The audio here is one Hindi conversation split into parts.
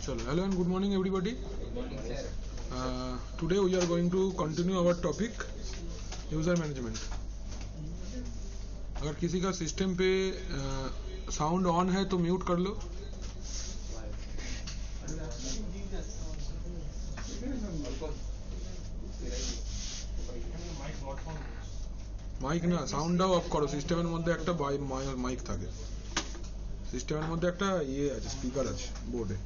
Chalo, hello and good morning everybody. Today we are going to continue our topic user management. अगर किसी का सिस्टम पे साउंड ऑन है तो म्यूट कर लो. মাইক না সাউন্ডটাও অফ করো. সিস্টেমের মধ্যে একটা মাইক থাকে, সিস্টেমের মধ্যে একটা ইয়ে আছে, স্পিকার আছে বোর্ডে.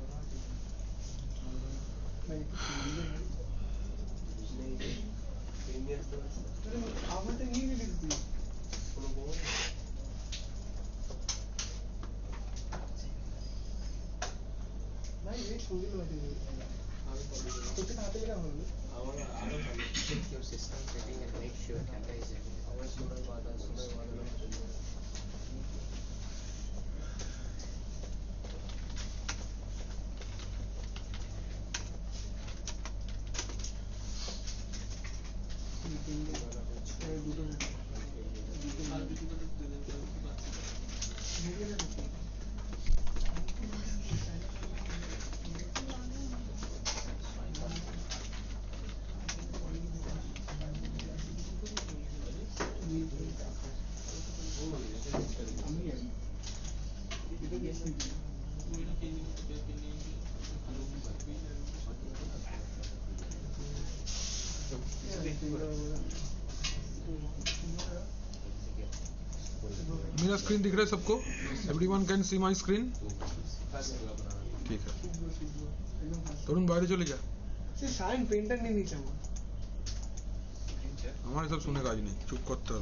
मेरा स्क्रीन दिख रहा है सबको? Everyone can see my screen? ठीक है. तरुण बाहर चले जा. हमारे सब सुनेगा आज नहीं, चुप करता है.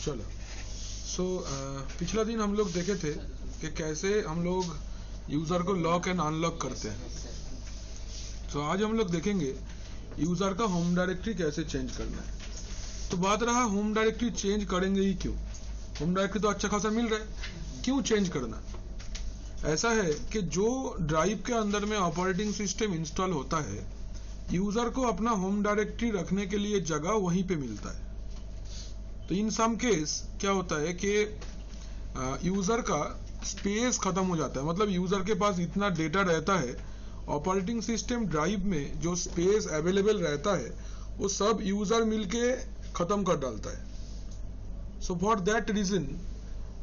चलो. पिछला दिन हम लोग देखे थे कि कैसे हम लोग यूजर को लॉक एंड अनलॉक करते हैं. आज हम लोग देखेंगे यूजर का होम डायरेक्टरी कैसे चेंज करना है. तो बात रहा होम डायरेक्टरी चेंज करेंगे ही क्यों? होम डायरेक्टरी तो अच्छा खासा मिल रहा है, क्यों चेंज करना? ऐसा है कि जो ड्राइव के अंदर में ऑपरेटिंग सिस्टम इंस्टॉल होता है, यूजर को अपना होम डायरेक्टरी रखने के लिए जगह वहीं पे मिलता है. तो इन सम केस क्या होता है कि यूजर का स्पेस खत्म हो जाता है. मतलब यूजर के पास इतना डेटा रहता है, ऑपरेटिंग सिस्टम ड्राइव में जो स्पेस अवेलेबल रहता है वो सब यूजर मिलके खत्म कर डालता है. सो फॉर दैट रीजन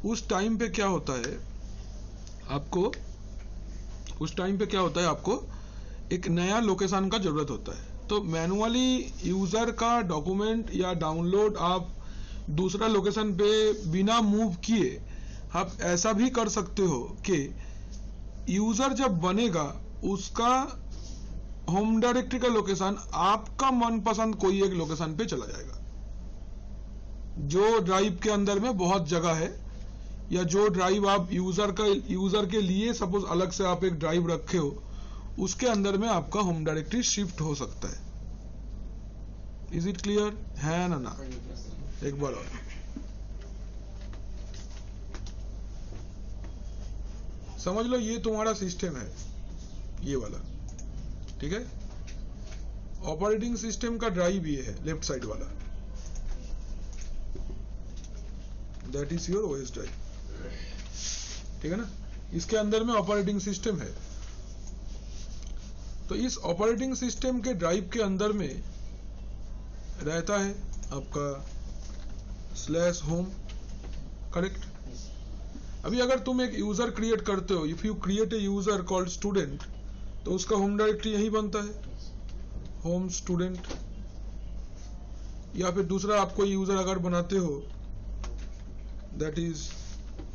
उस टाइम पे क्या होता है, आपको एक नया लोकेशन का जरूरत होता है. तो मैनुअली यूजर का डॉक्यूमेंट या डाउनलोड आप दूसरा लोकेशन पे बिना मूव किए आप ऐसा भी कर सकते हो कि यूजर जब बनेगा उसका होम डायरेक्टरी का लोकेशन आपका मनपसंद कोई एक लोकेशन पे चला जाएगा. जो ड्राइव के अंदर में बहुत जगह है, या जो ड्राइव आप यूजर के लिए सपोज अलग से आप एक ड्राइव रखे हो, उसके अंदर में आपका होम डायरेक्टरी शिफ्ट हो सकता है. इज इट क्लियर है ना? एक बार और समझ लो. ये तुम्हारा सिस्टम है, ये वाला, ठीक है. ऑपरेटिंग सिस्टम का ड्राइव ये है, लेफ्ट साइड वाला, that is your OS drive, ठीक है ना. इसके अंदर में ऑपरेटिंग सिस्टम है. तो इस ऑपरेटिंग सिस्टम के ड्राइव के अंदर में रहता है आपका /home, करेक्ट. अभी अगर तुम एक यूजर क्रिएट करते हो, if you create a user called student, तो उसका होम डायरेक्टरी यही बनता है, होम स्टूडेंट. या फिर दूसरा आप कोई यूजर अगर बनाते हो, that is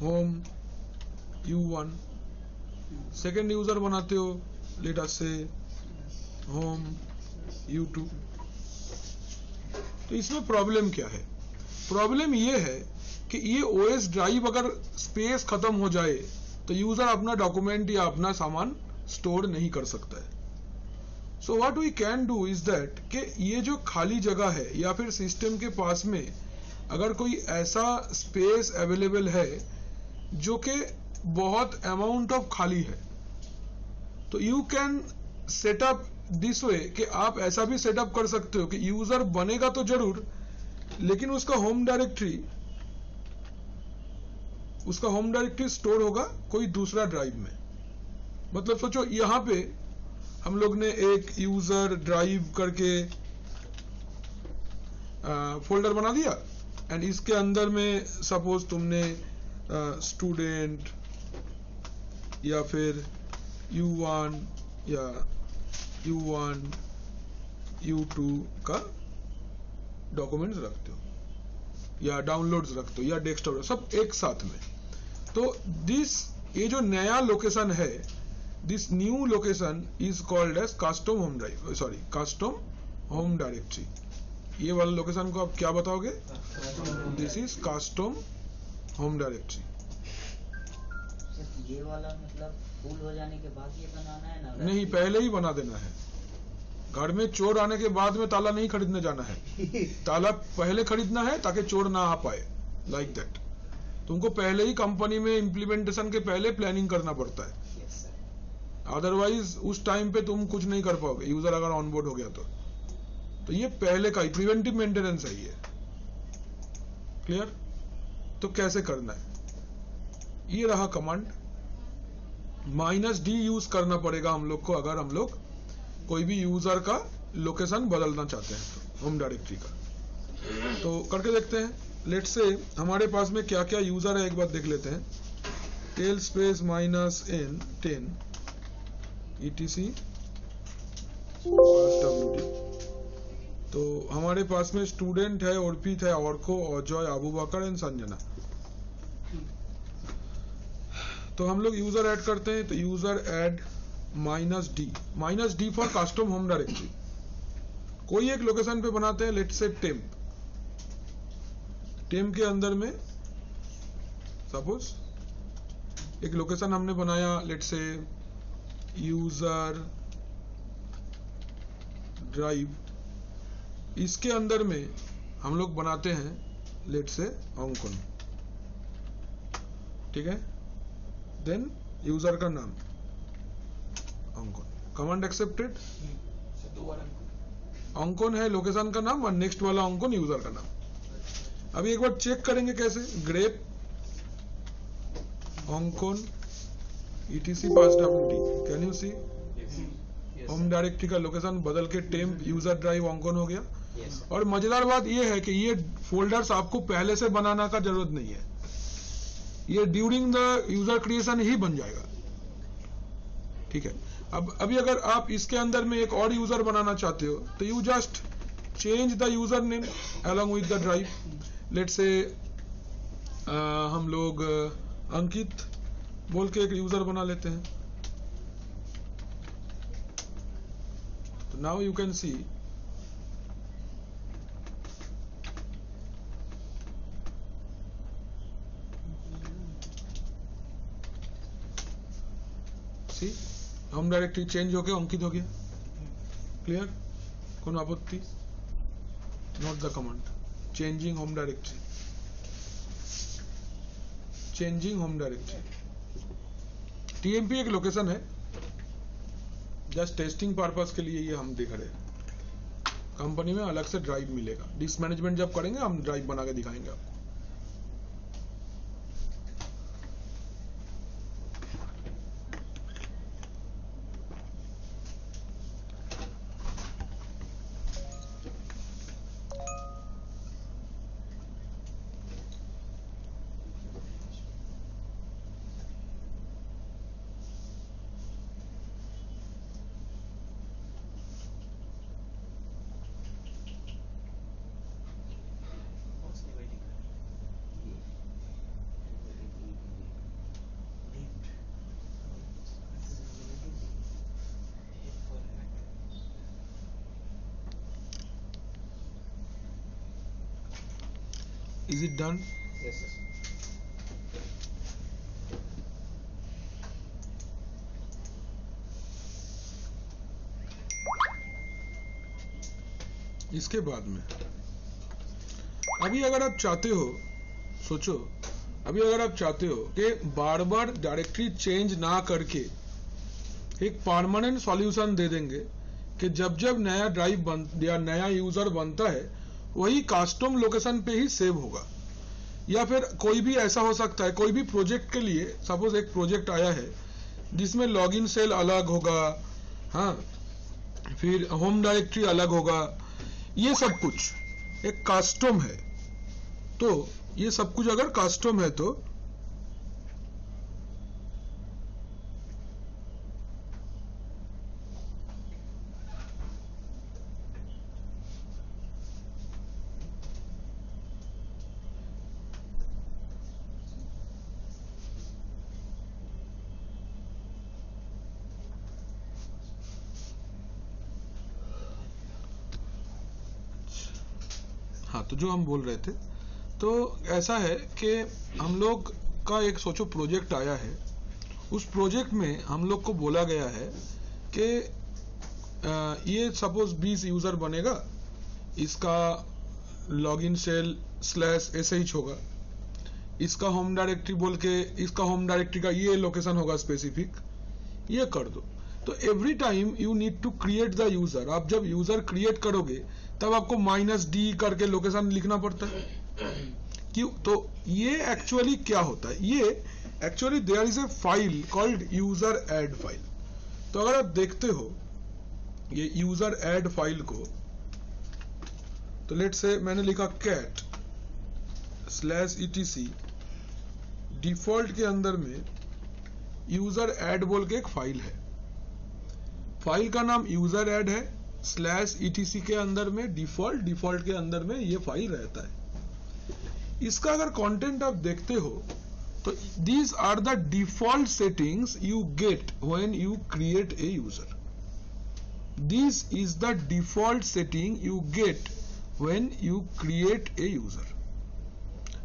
home U1. Second user बनाते हो, लेट अस से होम U2. तो इसमें प्रॉब्लम क्या है? प्रॉब्लम ये है कि ये ओएस ड्राइव अगर स्पेस खत्म हो जाए तो यूजर अपना डॉक्यूमेंट या अपना सामान स्टोर नहीं कर सकता है. So what we can do is that कि ये जो खाली जगह है या फिर सिस्टम के पास में अगर कोई ऐसा स्पेस अवेलेबल है जो कि बहुत अमाउंट ऑफ खाली है, तो you can setup this way कि आप ऐसा भी सेटअप कर सकते हो कि यूजर बनेगा तो जरूर, लेकिन उसका होम डायरेक्टरी उसका होम डायरेक्टरी स्टोर होगा कोई दूसरा ड्राइव में। मतलब सोचो यहां पे हम लोग ने एक यूजर ड्राइव करके फोल्डर बना दिया एंड इसके अंदर में सपोज तुमने स्टूडेंट या फिर U1 या U1 U2 का डॉक्यूमेंट्स रखते हो या डाउनलोड्स रखते हो या डेस्कटॉप, सब एक साथ में। तो ये जो नया लोकेशन है, this new location is called as custom home drive, sorry custom home directory. ये वाला लोकेशन को आप क्या बताओगे? This is custom home directory. ये वाला मतलब फुल हो जाने के बाद ये बनाना है ना? नहीं, पहले ही बना देना है। घर में चोर आने के बाद में ताला नहीं खरीदने जाना है, ताला पहले खरीदना है ताकि चोर ना आ पाए, लाइक दैट। तुमको पहले ही कंपनी में इम्प्लीमेंटेशन के पहले प्लानिंग करना पड़ता है, अदरवाइज उस टाइम पे तुम कुछ नहीं कर पाओगे, यूजर अगर ऑनबोर्ड हो गया तो ये पहले का ही प्रिवेंटिव मेंटेनेंस है ये। क्लियर? तो कैसे करना है? ये रहा कमांड। -d यूज करना पड़ेगा हम लोग को अगर हम लोग कोई भी यूजर का लोकेशन बदलना चाहते हैं तो होम डायरेक्टरी का। तो करके देखते हैं। लेट्स से हमारे पास में क्या क्या यूजर है एक बार देख लेते हैं। Tail space -n10 etc wd। तो हमारे पास में स्टूडेंट है, अर्पित है, ऑर्को, अजय, अबू बकर एंड संजना। तो हम लोग यूजर ऐड करते हैं, तो user add -d for custom home directory. कोई एक लोकेशन पे बनाते हैं, लेट्स से टेम्प के अंदर में सपोज एक लोकेशन हमने बनाया, लेट्स से यूजर ड्राइव। इसके अंदर में हम लोग बनाते हैं लेट्स से अंकन, ठीक है। देन यूजर का नाम अंकन, कमांड एक्सेप्टेड। अंकन है लोकेशन का नाम और नेक्स्ट वाला अंकन यूजर का नाम। अभी एक बार चेक करेंगे कैसे। ग्रेप अंकन etc पास wd, can you see? Home directory का लोकेशन बदल के टेम्प यूजर ड्राइव अंकन हो गया। और मजेदार बात यह है कि ये फोल्डर्स आपको पहले से बनाना का जरूरत नहीं है, ये ड्यूरिंग द यूजर क्रिएशन ही बन जाएगा, ठीक है। अब अभी अगर आप इसके अंदर में एक और यूजर बनाना चाहते हो तो you just change the user name along with the drive. Let's say हम लोग अंकित बोल के एक यूजर बना लेते हैं। तो now you can see home directory change हो गया, अंकित हो गया। क्लियर? कौन आपत्ति? Note the command changing home directory, changing home directory. TMP एक लोकेशन है, जस्ट टेस्टिंग पर्पस के लिए ये हम देख रहे हैं। कंपनी में अलग से ड्राइव मिलेगा, डिस्क मैनेजमेंट जब करेंगे हम ड्राइव बना के दिखाएंगे आपको। Is it done? Yes, yes. इसके बाद में अभी अगर आप चाहते हो, सोचो, अभी अगर आप चाहते हो कि बार बार डायरेक्टरी चेंज ना करके एक परमानेंट सॉल्यूशन दे देंगे कि जब जब नया ड्राइव या नया यूजर बनता है वही कस्टम लोकेशन पे ही सेव होगा। या फिर कोई भी ऐसा हो सकता है, कोई भी प्रोजेक्ट के लिए सपोज एक प्रोजेक्ट आया है जिसमें लॉगिन सेल अलग होगा, हाँ, फिर होम डायरेक्टरी अलग होगा, ये सब कुछ एक कस्टम है। तो ये सब कुछ अगर कस्टम है तो हाँ, तो जो हम बोल रहे थे, तो ऐसा है कि हम लोग का एक सोचो प्रोजेक्ट आया है, उस प्रोजेक्ट में हम लोग को बोला गया है कि ये सपोज 20 यूजर बनेगा, इसका लॉगिन सेल /sh होगा, इसका होम डायरेक्टरी बोल के, इसका होम डायरेक्टरी का ये लोकेशन होगा स्पेसिफिक, ये कर दो। तो every time you need to create the user. आप जब यूजर क्रिएट करोगे तब आपको -d करके लोकेशन लिखना पड़ता है। क्यों? तो ये एक्चुअली क्या होता है, ये actually there is a file called user add file. तो अगर आप देखते हो ये यूजर एड फाइल को, तो लेट से मैंने लिखा cat /etc, डिफॉल्ट के अंदर में यूजर एड बोल के एक फाइल है, फाइल का नाम यूजर एड है, /etc के अंदर में डिफॉल्ट के अंदर में ये फाइल रहता है। इसका अगर कंटेंट आप देखते हो तो these are the default settings you get when you create a user. This is the default setting you get when you create a user.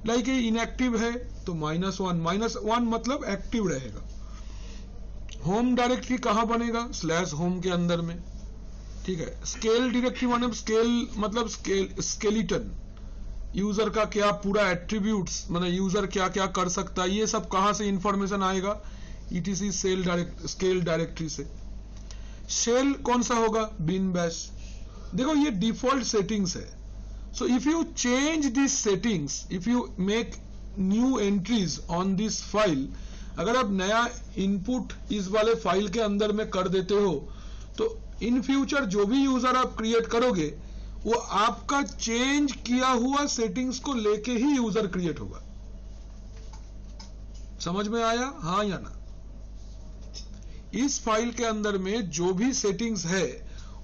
Like ये इनएक्टिव है तो -1 मतलब एक्टिव रहेगा। होम डायरेक्टरी कहां बनेगा? /home के अंदर में, ठीक है। स्केल डायरेक्टरी मतलब स्केलेटन, यूजर का क्या पूरा एट्रीब्यूट्स, मतलब यूजर क्या क्या कर सकता है, ये सब कहां से इंफॉर्मेशन आएगा? etc स्केल डायरेक्टरी से। शेल कौन सा होगा? bin bash। देखो ये डिफॉल्ट सेटिंग्स है। So if you change this settings, if you make new entries on this file, अगर आप नया इनपुट इस वाले फाइल के अंदर में कर देते हो तो इन फ्यूचर जो भी यूजर आप क्रिएट करोगे वो आपका चेंज किया हुआ सेटिंग्स को लेके ही यूजर क्रिएट होगा। समझ में आया? हाँ या ना? इस फाइल के अंदर में जो भी सेटिंग्स है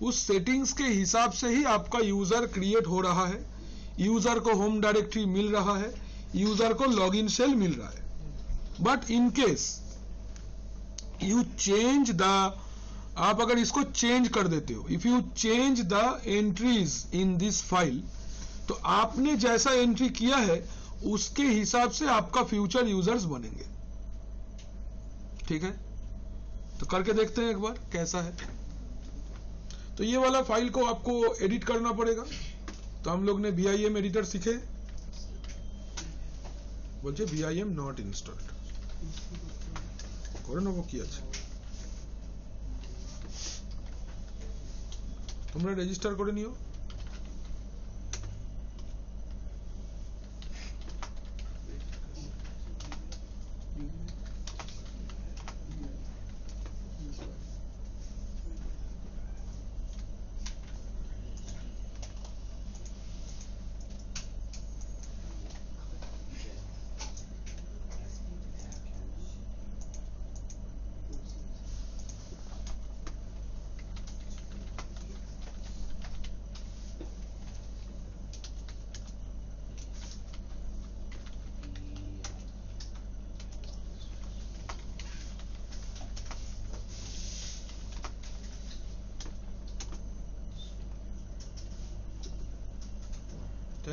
उस सेटिंग्स के हिसाब से ही आपका यूजर क्रिएट हो रहा है, यूजर को होम डायरेक्टरी मिल रहा है, यूजर को लॉगिन सेल मिल रहा है। But in case you change the, आप अगर इसको चेंज कर देते हो, if you change the entries in this file, तो आपने जैसा एंट्री किया है उसके हिसाब से आपका फ्यूचर यूजर्स बनेंगे। ठीक है, तो करके देखते हैं एक बार कैसा है। तो ये वाला फाइल को आपको एडिट करना पड़ेगा। तो हम लोग ने VIM एडिटर सीखे, বলছে VIM not installed করে নেবো, কি আছে তোমরা রেজিস্টার করে নিও।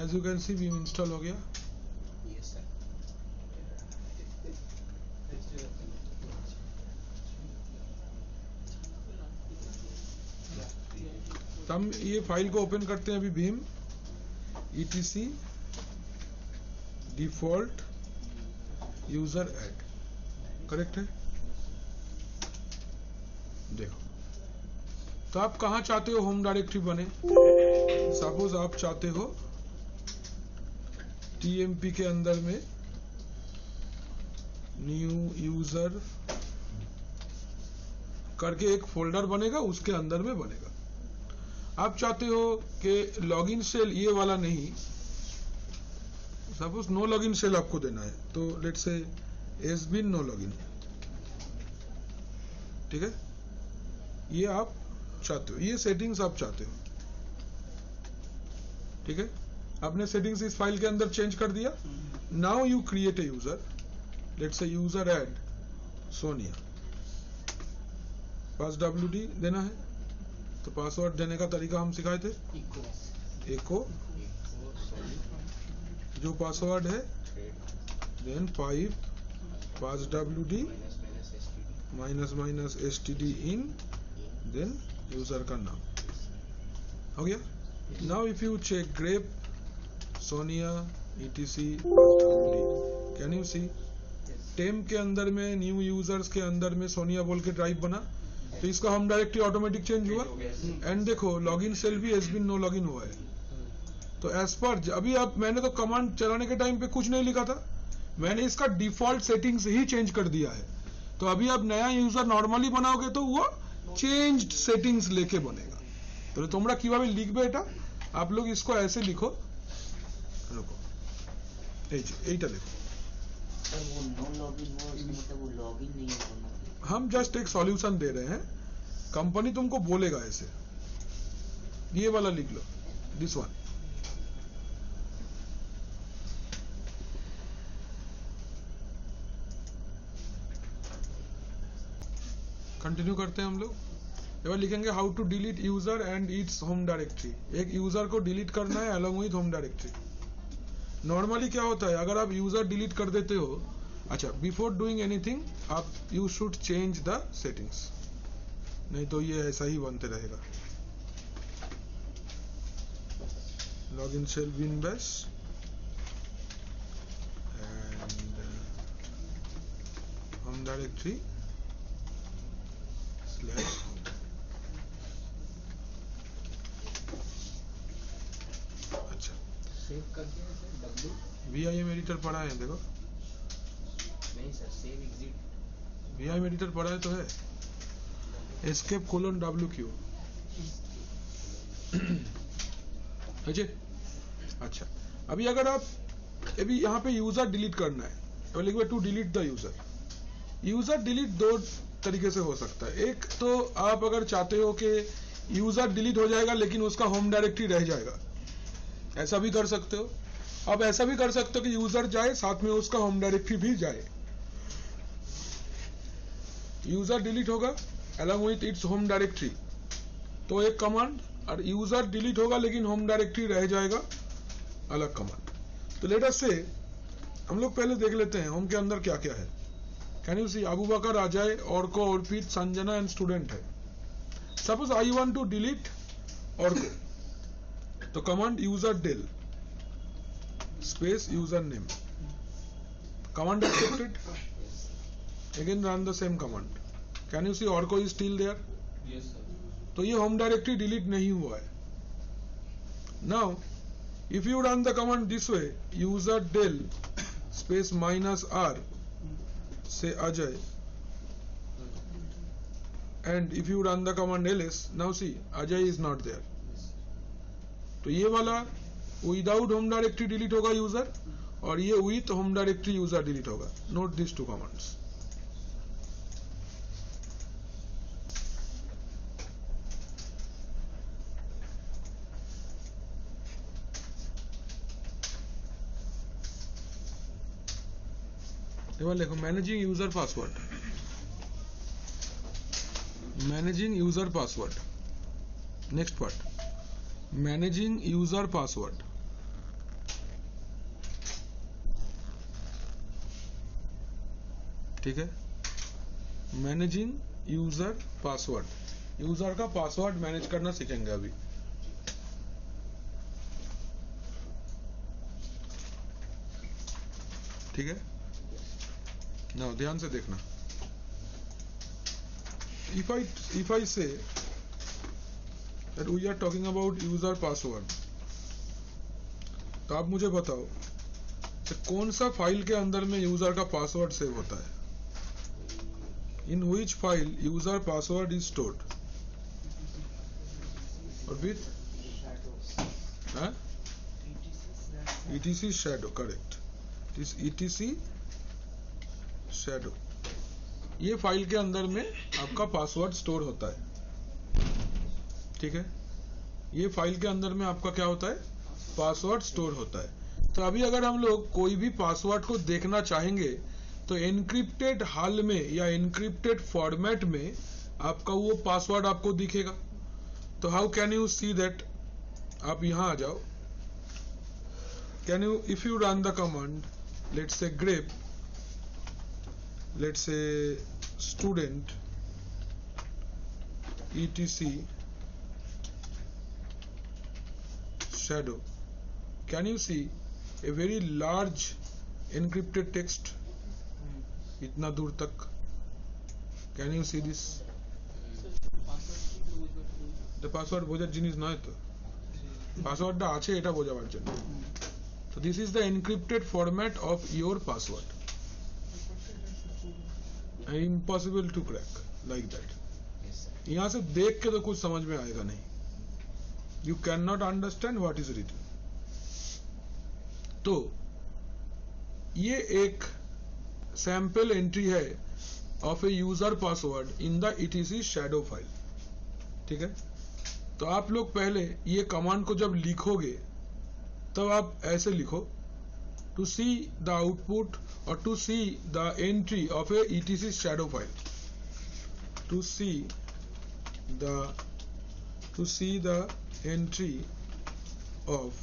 As you can see, Vim install हो गया। Yes sir। तो हम ये फाइल को ओपन करते हैं अभी। Vim etc default user add, correct है? देखो, तो आप कहां चाहते हो होम डायरेक्टरी बने? सपोज आप चाहते हो TMP के अंदर में न्यू यूजर करके एक फोल्डर बनेगा, उसके अंदर में बनेगा। आप चाहते हो कि लॉगिन सेल ये वाला नहीं, सपोज नो लॉगिन सेल आपको देना है, तो लेट्स से एसबिन नो लॉगिन, ठीक है, ये आप चाहते हो, ये सेटिंग्स आप चाहते हो, ठीक है। आपने सेटिंग्स इस फाइल के अंदर चेंज कर दिया। Now you create a user, let's say user add Sonia, pass WD देना है, तो पासवर्ड देने का तरीका हम सिखाए थे, एको जो पासवर्ड है, then 5 pass WD -STD in, then user का नाम हो गया। Now if you check grep Sonia etc can you see टेम के अंदर में न्यू यूजर्स के अंदर में सोनिया बोल के ड्राइव बना, तो इसका होम डायरेक्टरी ऑटोमेटिक चेंज हुआ। एंड देखो लॉगिन सेल भी एसबिन नो लॉगिन हुआ है। तो एज पर अभी आप, मैंने तो कमांड चलाने के टाइम पे कुछ नहीं लिखा था, मैंने इसका डिफॉल्ट सेटिंग्स ही चेंज कर दिया है। तो अभी आप नया यूजर नॉर्मली बनाओगे तो वो चेंज्ड सेटिंग्स लेके बनेगा। तो তোমরা কিভাবে লিখবে এটা, आप लोग इसको ऐसे लिखो, रुको এইটা लिखो, सर वो नो लॉगिन हुआ उसका मतलब वो लॉगिन नहीं होगा। हम जस्ट एक सॉल्यूशन दे रहे हैं, कंपनी तुमको बोलेगा ऐसे, ये वाला लिख लो, दिस वन। कंटिन्यू करते हैं हम लोग। एबार लिखेंगे how to delete user and its home directory. एक यूजर को डिलीट करना है along with home directory. Normally क्या होता है, अगर आप यूजर डिलीट कर देते हो, अच्छा बिफोर डूइंग एनीथिंग आप you should change the settings, नहीं तो ये ऐसा ही बनते रहेगा। Login shell bin bash and home directory slash, अच्छा सेव कर दिया सर W? VIM एडिटर पढ़ा है, देखो नहीं sir, save exit VIM editor पढ़ा है तो है, एस्केप :W अच्छा अभी अगर आप अभी यहाँ पे यूजर डिलीट करना है, तो लिखिए to delete the user. User delete दो तरीके से हो सकता है। एक तो आप अगर चाहते हो कि यूजर डिलीट हो जाएगा लेकिन उसका होम डायरेक्टरी रह जाएगा, ऐसा भी कर सकते हो। अब ऐसा भी कर सकते हो कि यूजर जाए साथ में उसका होम डायरेक्टरी भी जाए। यूजर डिलीट होगा along with its home directory, तो एक कमांड, और यूजर डिलीट होगा लेकिन होम डायरेक्टरी रह जाएगा, अलग कमांड। तो लेट अस से हम लोग पहले देख लेते हैं होम के अंदर क्या क्या है। Can you see Abu Bakar, Ajay, Arko, Arpit, Sanjana and student है। Suppose I want to delete Arko, तो command user del space user name, command accepted, again run the same command. Can you see Arko is still there, yes sir. तो ये होम डायरेक्टरी डिलीट नहीं हुआ है। Now if you run the command this way, user del space -R से Ajay, and if you run the command ls, now see Ajay is not there, तो ये वाला विदाउट होम डायरेक्टरी डिलीट होगा यूजर, और ये with home directory user delete होगा। Note this two commands. देखो managing user password, managing user password, next part managing user password. ठीक है, मैनेजिंग यूजर पासवर्ड, यूजर का पासवर्ड मैनेज करना सीखेंगे अभी। ठीक है ना, ध्यान से देखना। if I say that we are talking about user password, तो आप मुझे बताओ तो कौन सा फाइल के अंदर में यूजर का पासवर्ड सेव होता है? In which file user password is stored और with etc shadow, correct, it is etc shadow। ये फाइल के अंदर में आपका पासवर्ड स्टोर होता है, ठीक है। ये फाइल के अंदर में आपका क्या होता है? पासवर्ड स्टोर होता है। तो अभी अगर हम लोग कोई भी पासवर्ड को देखना चाहेंगे तो एनक्रिप्टेड हाल में या एनक्रिप्टेड फॉर्मेट में आपका वो पासवर्ड आपको दिखेगा। तो how can you see that? आप यहां आ जाओ। Can you, if you run the command, let's say grep, let's say student etc shadow, can you see a very large encrypted text इतना दूर तक? Can you see this? The password বোঝার জিনিস নয় তো, পাসওয়ার্ডটা আছে এটা বোঝাবার জন্য। So this is the encrypted format of your password. Impossible to crack like that. यहाँ से देख के तो कुछ समझ में आएगा नहीं। You cannot understand what is written. तो ये एक सैंपल एंट्री है of a user password in the etc shadow file, ठीक है। तो आप लोग पहले ये कमांड को जब लिखोगे तब आप ऐसे लिखो, टू सी द आउटपुट और to see the entry of a etc shadow file, to see the entry of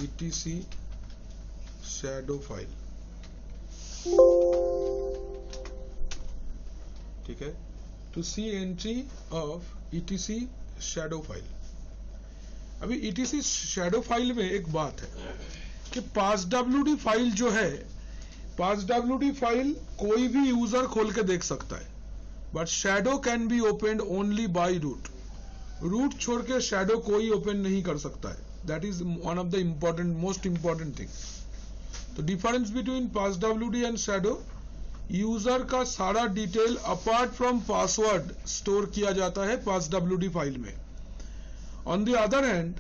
etc shadow file, ठीक है। To see entry of etc shadow file। अभी etc shadow फाइल में एक बात है कि passwd फाइल जो है, passwd फाइल कोई भी यूजर खोल के देख सकता है, but shadow can be opened only by root. Root छोड़ के shadow कोई ओपन नहीं कर सकता है। That is one of the most important thing. तो difference between passwd and shadow, user का सारा detail apart from password store किया जाता है passwd फाइल में। On the other hand,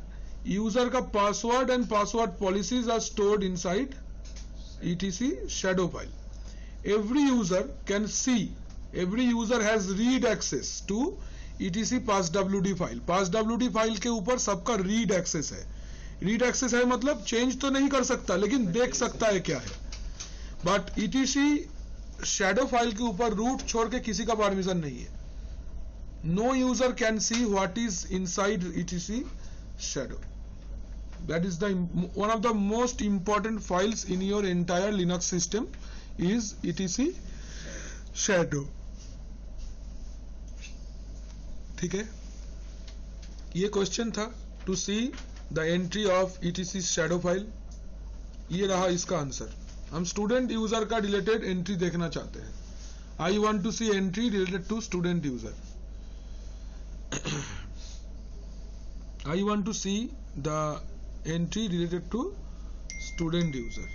user का password and password policies are stored inside etc shadow file. Every user can see, every user has read access to etc passwd file. passwd file के ऊपर सबका read access है। read access है मतलब चेंज तो नहीं कर सकता लेकिन देख सकता है क्या है। बट etc shadow फाइल के ऊपर रूट छोड़ के किसी का परमिशन नहीं है। No user can see what is inside etc shadow. That is the one of the most important files in your entire Linux system is etc shadow, ठीक है। ये क्वेश्चन था to see the entry of etc shadow file. ये रहा इसका आंसर। हम स्टूडेंट यूजर का रिलेटेड एंट्री देखना चाहते हैं। I want to see entry related to student user. I want to see the entry related to student user.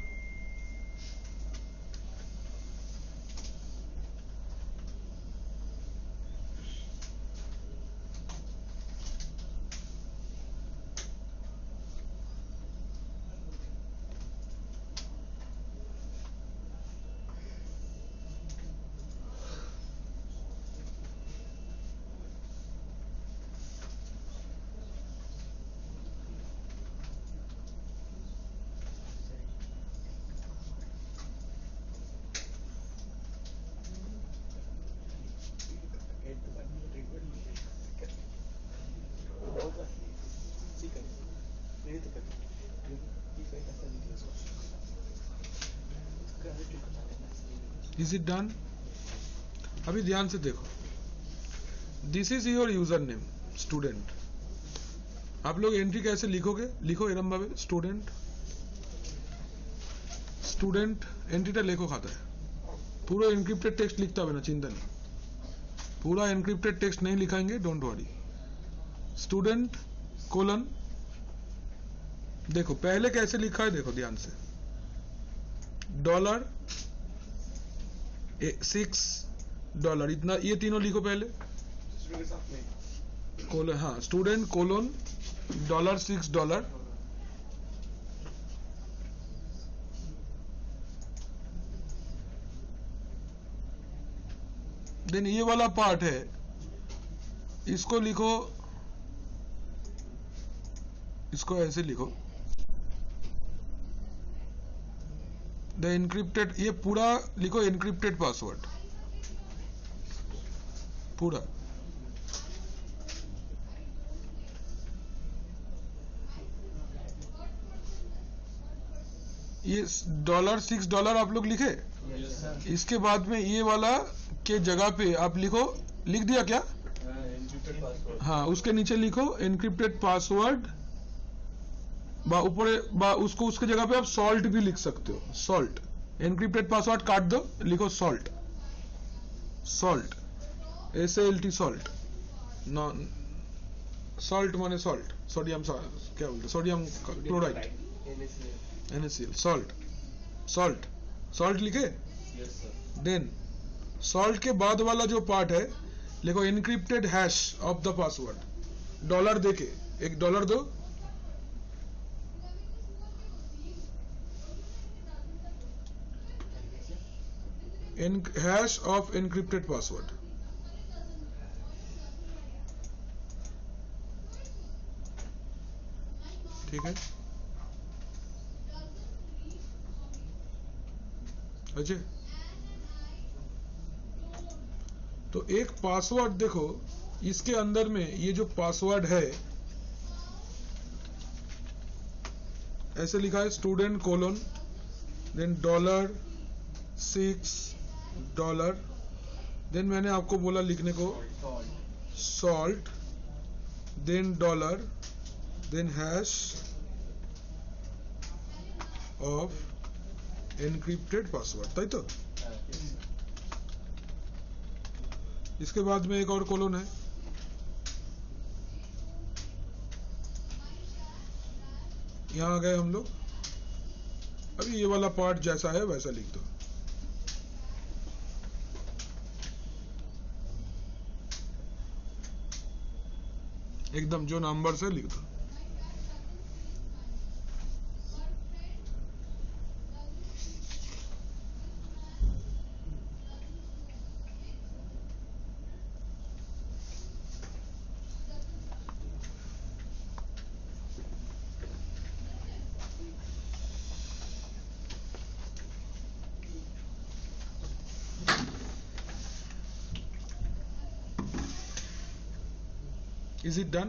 Is it done? अभी ध्यान से देखो, this is your user name student. आप लोग एंट्री कैसे लिखोगे? लिखो एरम भावे स्टूडेंट, स्टूडेंट एंट्रीটা লেখো খাতায়। पूरा एनक्रिप्टेड टेक्स्ट लिखता है ना, चिंता नहीं। पूरा एनक्रिप्टेड टेक्स्ट नहीं लिखाएंगे, डोंट वरी। स्टूडेंट कोलन, देखो पहले कैसे लिखा है, देखो ध्यान से। $6, इतना, ये तीनों लिखो पहले, कोलन, हाँ, स्टूडेंट कोलोन $6, देन ये वाला पार्ट है, इसको लिखो, इसको ऐसे लिखो, द एनक्रिप्टेड, ये पूरा लिखो एनक्रिप्टेड पासवर्ड पूरा। ये $6 आप लोग लिखे। इसके बाद में ये वाला के जगह पे आप लिखो, लिख दिया क्या? हाँ, उसके नीचे लिखो एनक्रिप्टेड पासवर्ड, ऊपर उसको, उसके जगह पे आप सॉल्ट भी लिख सकते हो, सॉल्ट, एनक्रिप्टेड पासवर्ड काट दो, लिखो salt, salt, SALT, salt, non salt माने सॉल्ट, सोडियम, क्या बोलते, sodium chloride, NaCl, salt, salt, salt लिखे। देन सॉल्ट के बाद वाला जो पार्ट है लिखो encrypted hash of the password, dollar देके, $1 दो, हैश ऑफ एनक्रिप्टेड पासवर्ड, ठीक है। अच्छा, तो एक पासवर्ड देखो, इसके अंदर में ये जो पासवर्ड है ऐसे लिखा है, स्टूडेंट कोलोन, देन $6, देन मैंने आपको बोला लिखने को salt, then $, then hash of encrypted password, ताई तो। इसके बाद में एक और कोलोन है, यहां आ गए हम लोग। अभी ये वाला पार्ट जैसा है वैसा लिख दो, एकदम जो नंबर से लिख दो। Is it done?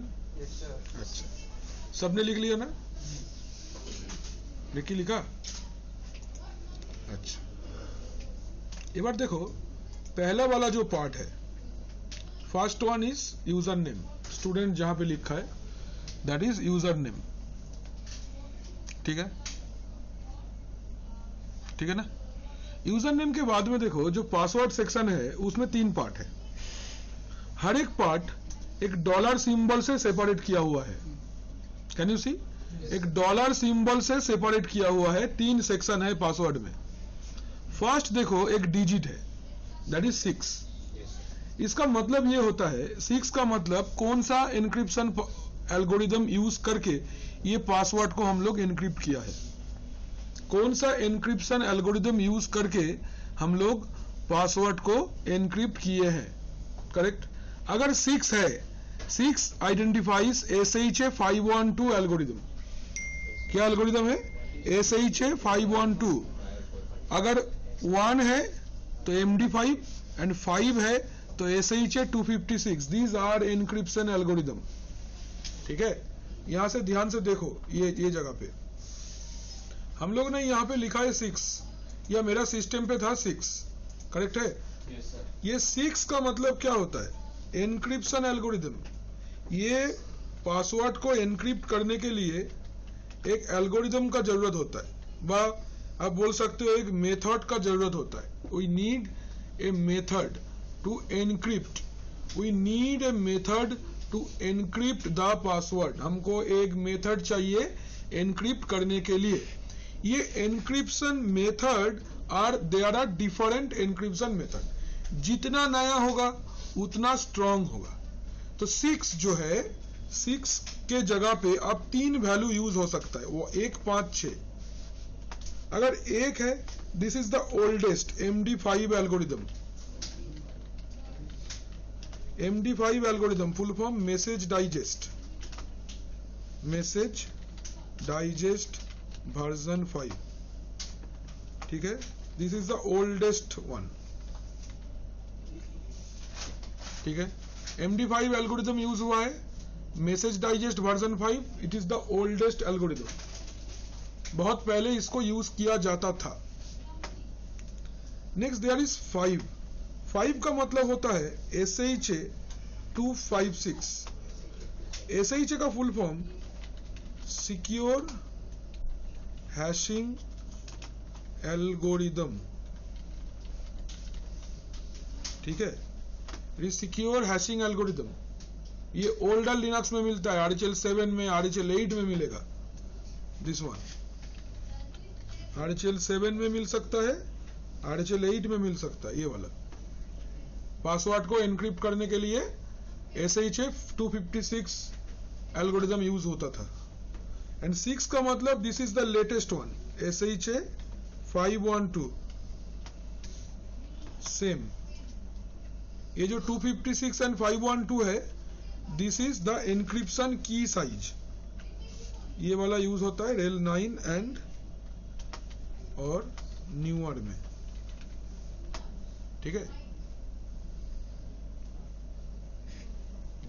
अच्छा, सबने लिख लिया ना? लिखी लिखा? अच्छा, एक बार देखो, पहला वाला जो पार्ट है, first one is user name, student जहां पे लिखा है दैट इज यूजर नेम, ठीक है, ठीक है ना। यूजर नेम के बाद में देखो जो पासवर्ड सेक्शन है उसमें 3 पार्ट है, हर एक पार्ट एक डॉलर सिंबल से सेपरेट किया हुआ है। कैन यू सी? एक डॉलर सिंबल से सेपरेट किया हुआ है, 3 सेक्शन है पासवर्ड में। फर्स्ट देखो एक डिजिट है, दैट इज 6। इसका मतलब ये होता है, 6 का मतलब कौन सा एन्क्रिप्शन एल्गोरिदम यूज करके ये पासवर्ड को हम लोग एन्क्रिप्ट किया है, कौन सा एन्क्रिप्शन एल्गोरिदम यूज करके हम लोग पासवर्ड को एन्क्रिप्ट किए हैं, करेक्ट। अगर 6 है, 6 आइडेंटिफाइज SHA 512 एल्गोरिदम। क्या एल्गोरिदम है? SHA 512। अगर 1 है तो MD5 एंड 5 है तो SHA 256। These are encryption algorithm, ठीक है। यहां से ध्यान से देखो, ये जगह पे हम लोग ने यहां पे लिखा है 6, या मेरा सिस्टम पे था 6, करेक्ट है। yes, sir. ये 6 का मतलब क्या होता है? Encryption algorithm. ये पासवर्ड को एन्क्रिप्ट करने के लिए एक एल्गोरिदम का जरूरत होता है, व आप बोल सकते हो एक मेथड का जरूरत होता है। We need a method to encrypt, we need a method to encrypt the password. हमको एक मेथड चाहिए एनक्रिप्ट करने के लिए। ये encryption method there are different encryption method. जितना नया होगा उतना स्ट्रांग होगा। तो 6 जो है, 6 के जगह पे अब 3 वैल्यू यूज हो सकता है, वो 1, 5, 6। अगर 1 है, this is the oldest MD5 algorithm. MD5 algorithm full form message digest version 5, ठीक है। This is the oldest one, ठीक है। MD5 एल्गोरिदम यूज हुआ है, message digest version 5, it is the oldest algorithm. बहुत पहले इसको यूज किया जाता था। नेक्स्ट देयर इज 5 का मतलब होता है SHA 256। SHA का full form secure hashing algorithm, ठीक है। सिक्योर हैशिंग एल्गोरिदम ये ओल्डर लिनक्स में मिलता है, RHEL 7 में, RHEL 8 में मिलेगा। दिस वन RHEL 7 में मिल सकता है, RHEL 8 में मिल सकता है। ये वाला पासवर्ड को एनक्रिप्ट करने के लिए SHA 256 एल्गोरिदम यूज होता था। एंड 6 का मतलब this is the latest one, SHA 512 same. ये जो 256 एंड 512 है, दिस इज द एनक्रिप्शन की साइज। ये वाला यूज होता है RHEL 9 एंड और न्यूअर में, ठीक है।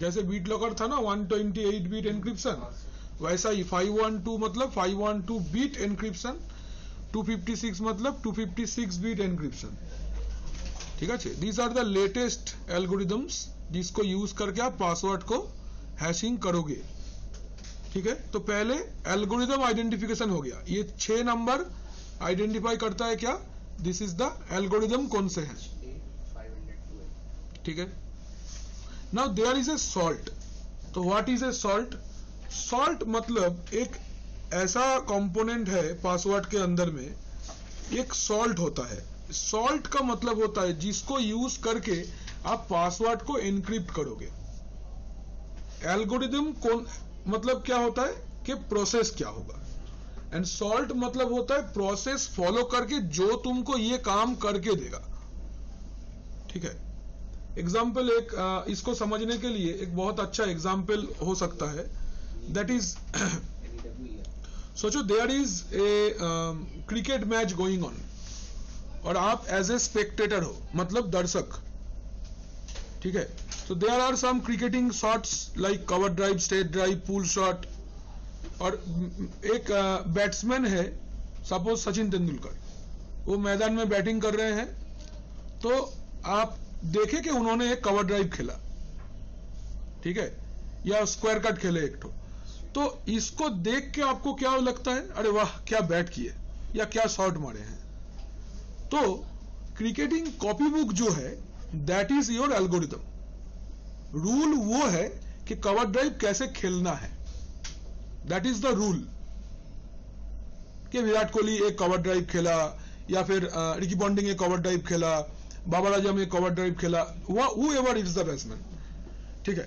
जैसे बीट लॉकर था ना 128 बीट एनक्रिप्शन, वैसा ही 512 मतलब 512 बीट एनक्रिप्शन, 256 मतलब 256 बीट एनक्रिप्शन, ठीक है। These are the latest algorithms जिसको यूज करके आप पासवर्ड को हैशिंग करोगे, ठीक है। तो पहले एल्गोरिदम आइडेंटिफिकेशन हो गया। ये 6 नंबर आइडेंटिफाई करता है क्या, दिस इज द एल्गोरिदम कौन से हैं, ठीक है। Now there is a salt. तो what is a salt? Salt मतलब एक ऐसा कंपोनेंट है पासवर्ड के अंदर में, एक सॉल्ट होता है। सॉल्ट का मतलब होता है जिसको यूज करके आप पासवर्ड को एनक्रिप्ट करोगे। एल्गोरिदम कौन मतलब क्या होता है कि प्रोसेस क्या होगा, एंड सॉल्ट मतलब होता है प्रोसेस फॉलो करके जो तुमको ये काम करके देगा, ठीक है। एग्जाम्पल एक इसको समझने के लिए एक बहुत अच्छा एग्जाम्पल हो सकता है, दैट इज सोचो there is a cricket match going on और आप एज ए स्पेक्टेटर हो, मतलब दर्शक, ठीक है। तो there are some cricketing shots like cover drive, straight drive, pull shot, और एक बैट्समैन है सपोज सचिन तेंदुलकर, वो मैदान में बैटिंग कर रहे हैं। तो आप देखे कि उन्होंने एक कवर ड्राइव खेला, ठीक है, या स्क्वायर कट खेले एक तो इसको देख के आपको क्या लगता है, अरे वाह क्या बैट किए या क्या शॉट मारे हैं। तो क्रिकेटिंग कॉपी बुक जो है that is your algorithm. Rule वो है कि कवर ड्राइव कैसे खेलना है, दैट इज द रूल। कि विराट कोहली एक कवर ड्राइव खेला, या फिर रिकी पॉन्टिंग एक कवर ड्राइव खेला, बाबर आजम एक कवर ड्राइव खेला, हू एवर इज द बैट्समैन, ठीक है।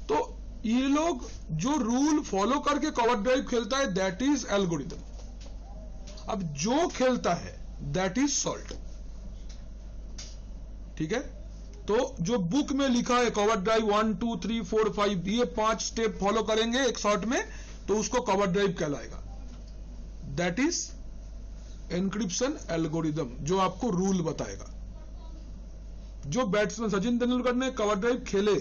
तो ये लोग जो रूल फॉलो करके कवर ड्राइव खेलता है दैट इज एल्गोरिदम। अब जो खेलता है दैट इज सॉल्ट, ठीक है। तो जो बुक में लिखा है कवर ड्राइव 1 2 3 4 5, ये 5 स्टेप फॉलो करेंगे एक शॉट में तो उसको कवर ड्राइव कहलाएगा। दैट इज एनक्रिप्शन एल्गोरिदम, जो आपको रूल बताएगा। जो बैट्समैन सचिन तेंदुलकर ने कवर ड्राइव खेले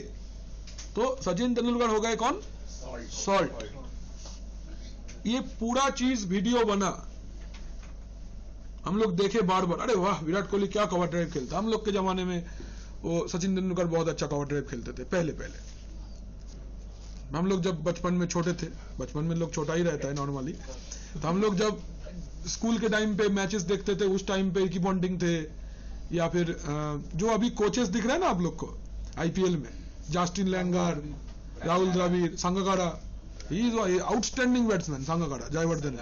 तो सचिन तेंदुलकर हो गए कौन, सॉल्ट। ये पूरा चीज वीडियो बना, हम लोग देखे बार बार, अरे वाह विराट कोहली क्या कवर ड्राइव खेलता। हम लोग के जमाने में वो सचिन तेंदुलकर बहुत अच्छा कवर ड्राइव खेलते थे पहले। हम लोग जब बचपन में छोटे थे, बचपन में लोग छोटा ही रहता है नॉर्मली, तो हम लोग जब स्कूल के टाइम पे मैचेस देखते थे उस टाइम पे रिकी पॉन्टिंग थे, या फिर जो अभी कोचेस दिख रहे हैं ना आप लोग को IPL में, Justin Langer, Rahul Dravid, Sangakkara, he is outstanding batsman, Sangakkara, Jayawardene,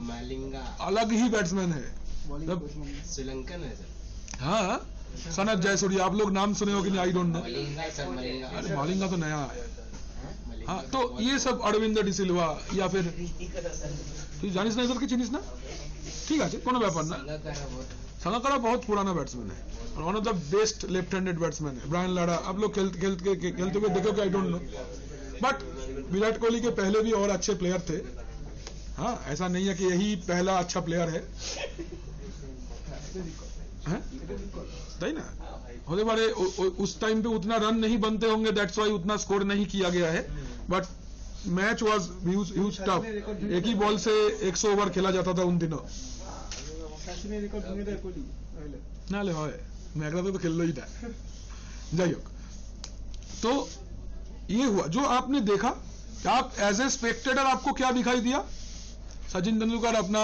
Malinga अलग ही बैट्समैन है। जब श्रीलंकन है सर। हाँ, सनत जयसूर्या, आप लोग नाम सुने हो कि नहीं, I don't know. Malinga sir, Malinga. अरे मालिंगा तो नया आया है। मलिंगा हाँ, तो ये सब अरविंद डिसिल्वा या फिर তুই জানিস না এদেরকে চিনিস না? ঠিক আছে, কোনো ব্যাপার না। সাঙ্গাকারা बहुत पुराना बैट्समैन है और one of the best left handed batsman है। ब्रायन लारा, आप लोग खेलते हुए देखोगे, I don't know, but Virat Kohli के पहले भी और अच्छे प्लेयर थे। हाँ, ऐसा नहीं है कि यही पहला अच्छा प्लेयर है, सही ना? होते बारे उस टाइम पे उतना रन नहीं बनते होंगे, दैट्स वाई उतना स्कोर नहीं किया गया है, but match was huge tough. एक ही बॉल से 100 ओवर खेला जाता था उन दिनों। ना ले হয় মেঘরাতে তো খেললো ही था। যাই হোক, तो ये हुआ जो आपने देखा। आप एज ए स्पेक्टेटर आपको क्या दिखाई दिया? सचिन तेंदुलकर अपना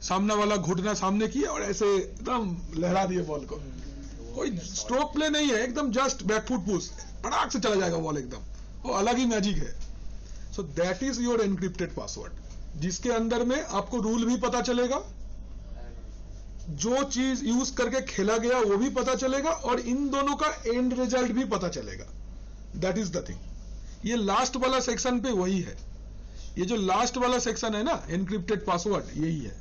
सामने वाला घुटना सामने किया और ऐसे एकदम लहरा दिए बॉल को। कोई स्ट्रोक प्ले नहीं है, एकदम जस्ट बैकफुट पुश, पटाख से चला जाएगा बॉल एकदम, वो अलग ही मैजिक है। So that is your encrypted password, जिसके अंदर में आपको रूल भी पता चलेगा, जो चीज यूज करके खेला गया वो भी पता चलेगा, और इन दोनों का एंड रिजल्ट भी पता चलेगा। That is the thing. ये लास्ट वाला सेक्शन पे वही है। ये जो लास्ट वाला सेक्शन है ना, एनक्रिप्टेड पासवर्ड, यही है।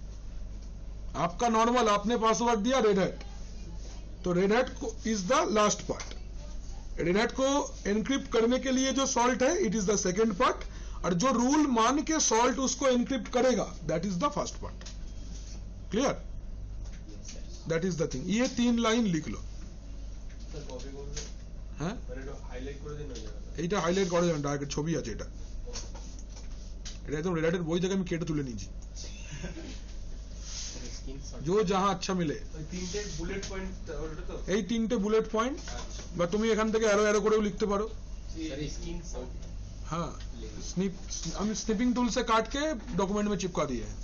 आपका नॉर्मल आपने पासवर्ड दिया रेड हैट, तो रेड हैट को is the last part. Red hat को एनक्रिप्ट करने के लिए जो सॉल्ट है, it is the second part, और जो रूल मान के सॉल्ट उसको एनक्रिप्ट करेगा, that is the first part. Clear? That is the thing. ये 3 लाइन लिख लो। হ্যাঁ, এইটা হাইলাইট করা যাবে না, ডাইরেক্ট ছবি আছে। এটা একদম রেডাটের বই থেকে আমি কেটে তুলে নিয়েছি। जो जहां अच्छा मिले, এই 3টে বুলেট পয়েন্ট, বা তুমি এখান থেকে অ্যারো অ্যারো করেও লিখতে পারো। हाँ, हम स्निपिंग टूल से काट के डॉक्यूमेंट में चिपका दिए हैं।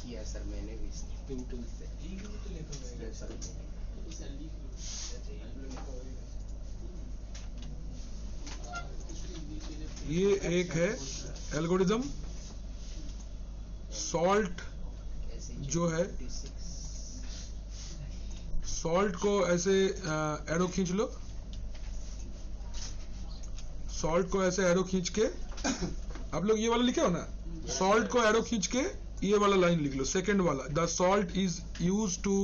किया सर मैंने भी स्निपिंग टूल से। ये एक है एल्गोरिदम। सॉल्ट जो है, सॉल्ट को ऐसे एरो खींच लो, सॉल्ट को ऐसे एरो खींच के, आप लोग ये वाला लिखे हो ना, सॉल्ट को एरो खींच के ये वाला लाइन लिख लो, सेकंड वाला। The salt is used to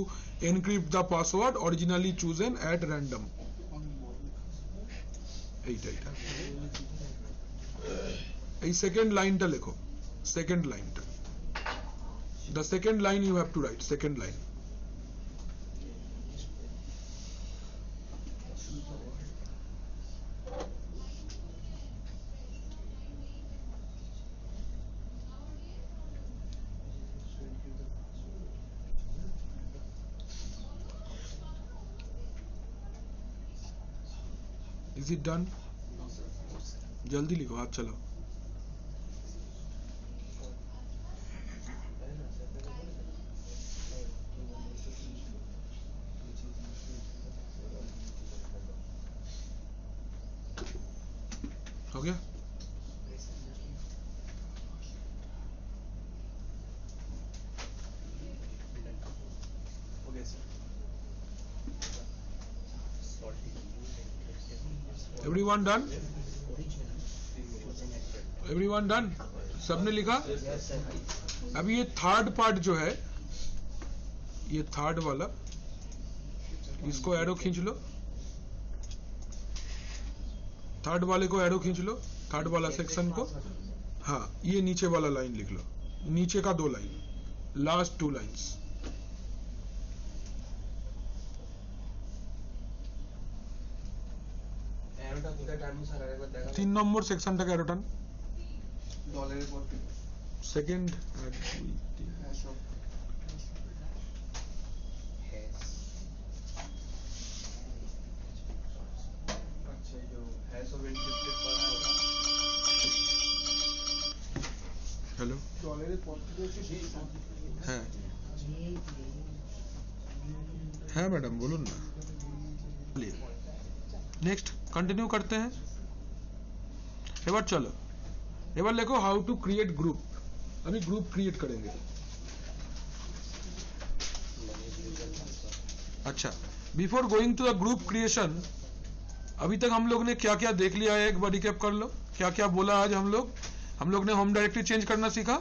encrypt the password originally chosen at random. এই সেকেন্ড লাইনটা লেখো, সেকেন্ড লাইনটা, the second line you have to write, second line. Is it done? जल्दी लिखो, हाथ चलाओ। हो गया? Everyone done? Everyone done? सबने लिखा? अभी ये थर्ड पार्ट जो है, ये थर्ड वाला, इसको एरो खींच लो, थर्ड वाले को एरो खींच लो, थर्ड वाला सेक्शन को। हाँ, ये नीचे वाला लाइन लिख लो, नीचे का 2 लाइन, लास्ट 2 लाइन्स। तीन নম্বর সেকশনটাকে এরো টান, সেকেন্ড हेलो, হ্যাঁ হ্যাঁ ম্যাডাম বলুন না। नेक्स्ट कंटिन्यू करते हैं। এবার চলো, এবার লেখো हाउ टू क्रिएट ग्रुप। अभी ग्रुप क्रिएट करेंगे। अच्छा, before going to the group creation, अभी तक हम लोग ने क्या क्या देख लिया है, एक बार रिकैप कर लो। क्या क्या बोला आज हम लोग ने होम डायरेक्टरी चेंज करना सीखा,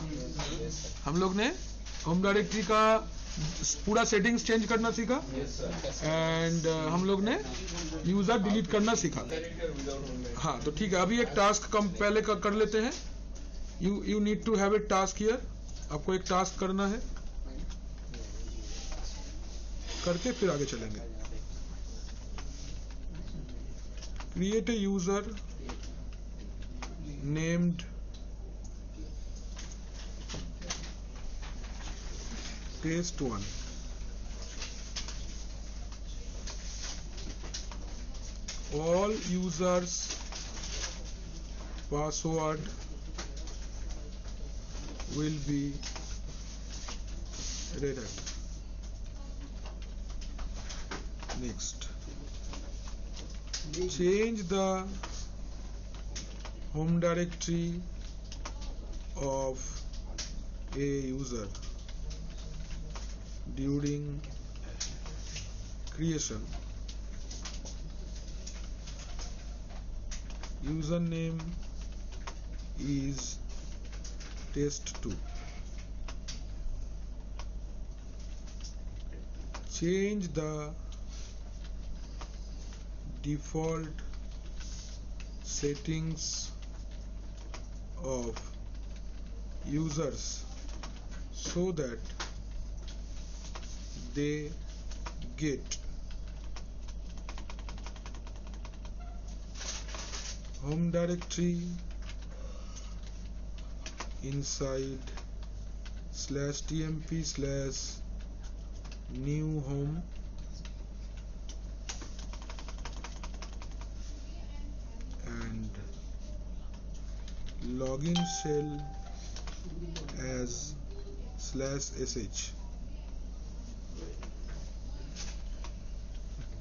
हम लोग ने होम डायरेक्टरी का पूरा सेटिंग्स चेंज करना सीखा, एंड हम लोग ने यूजर डिलीट करना सीखा। हाँ, तो ठीक है, अभी एक टास्क कम पहले कर लेते हैं। You need to have a task here, आपको एक टास्क करना है, करके फिर आगे चलेंगे। Create a user named test1. All users password will be read. Next, change the home directory of a user during creation. Username is test2. Change the default settings of users so that they get home directory inside /tmp/new home and login shell as /sh.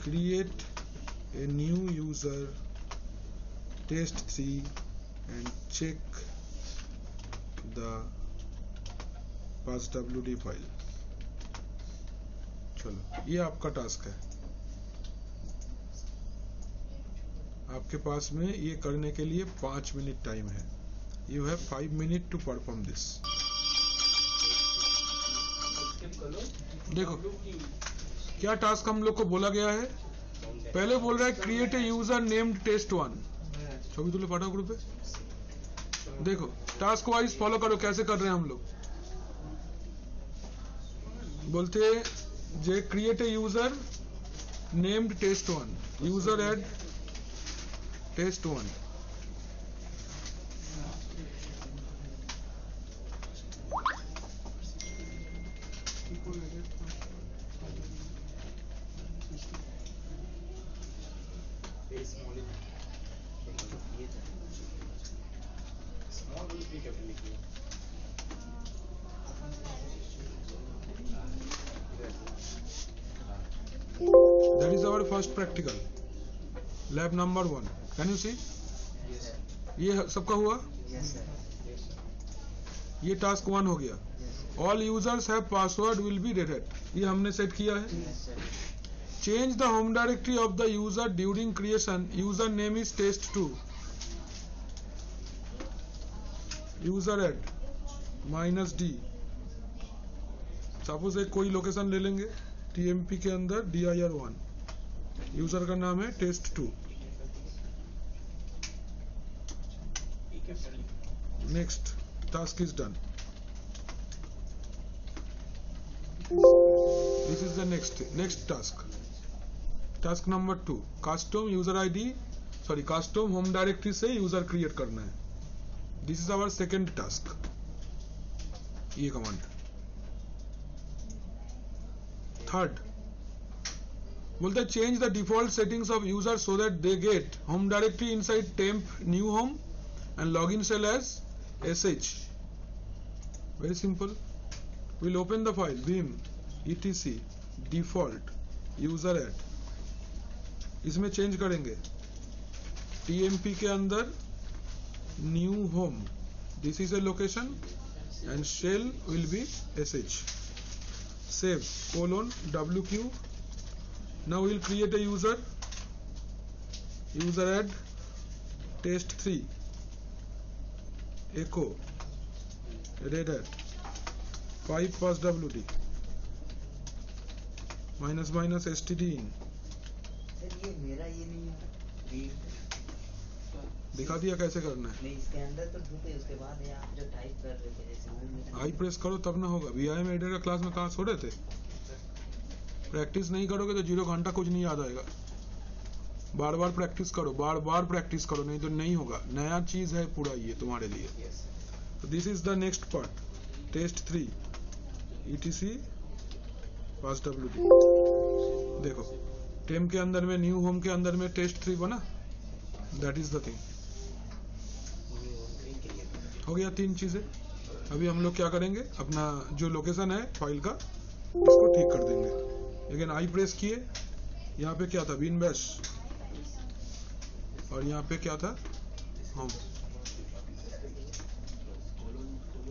Create a new user test3 and check the passwd file. चलो, ये आपका टास्क है। आपके पास में ये करने के लिए 5 मिनट टाइम है। You have 5 minute to perform this. देखो क्या टास्क हम लोग को बोला गया है। पहले बोल रहा है create a user named test1। छवि तुले पाठा ग्रुप पे देखो, टास्क वाइज फॉलो करो कैसे कर रहे हैं हम लोग। बोलते जे create a user named test1, user add test1। That is our first practical, lab number 1. Can you see? ये सबका हुआ? ये टास्क 1 हो गया। All users have password will be read. ये हमने सेट किया है। Change the home directory of the user during creation. User name is test2. User add -d। Suppose एक कोई लोकेशन ले लेंगे TMP के अंदर dir1, यूजर का नाम है test2। Next task is done. This is the next task number 2, custom user ID custom home directory से यूजर क्रिएट करना है। This is our second task. ये कमांड। थर्ड बोलते हैं change the default settings of user so that they get home directory inside temp new home and login shell as sh। Very simple. Will open the file vim etc default user add। इसमें चेंज करेंगे TMP के अंदर new home, this is a location and shell will be sh. Save :wq. Now we'll create a user add test3 echo red hat 5 passwd -std in. Sir ये मेरा ये नहीं है रीड दिखा दिया कैसे करना है. नहीं इसके अंदर तो ढूंढे उसके बाद ये आप जो टाइप कर रहे थे जैसे वो मेरा आई प्रेस करो तब ना होगा. VIM एडिटर का क्लास में कहाँ सो रहे थे. प्रैक्टिस नहीं करोगे तो 0 घंटा कुछ नहीं याद आएगा. बार बार प्रैक्टिस करो, बार बार प्रैक्टिस करो, नहीं तो नहीं होगा. नया चीज है पूरा ये तुम्हारे लिए. Yes. तो this is the next part. test3 etc passwd. देखो टेम के अंदर में न्यू होम के अंदर में test3 बना. That is the thing. हो गया 3 चीजें. अभी हम लोग क्या करेंगे, अपना जो लोकेशन है फाइल का इसको ठीक कर देंगे. लेकिन आई प्रेस किए, यहाँ पे क्या था बिन बैश और यहाँ पे क्या था होम.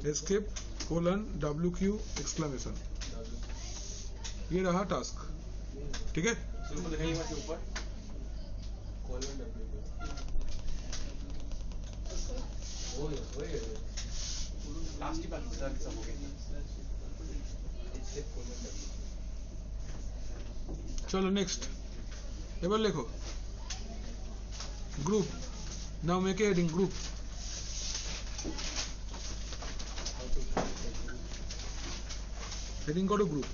Escape :wq exclamation. ये रहा टास्क. ठीक है. चलो नेक्स्ट. टेबल लिखो. Group. Now make a heading group. Heading करो group.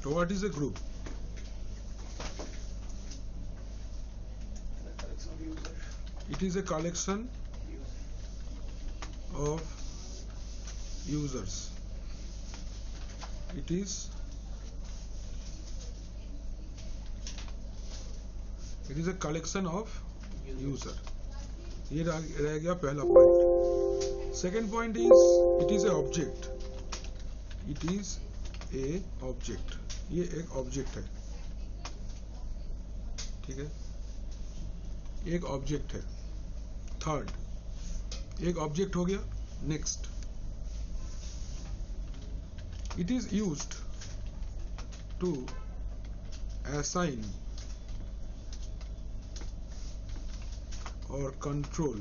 So what is a group? It is a collection of users. It is a collection of user. ये रह गया पहला point. Second point is it is a object. It is a object. ये एक ऑब्जेक्ट है. ठीक है, एक ऑब्जेक्ट है. थर्ड, एक ऑब्जेक्ट हो गया. Next, it is used to assign or control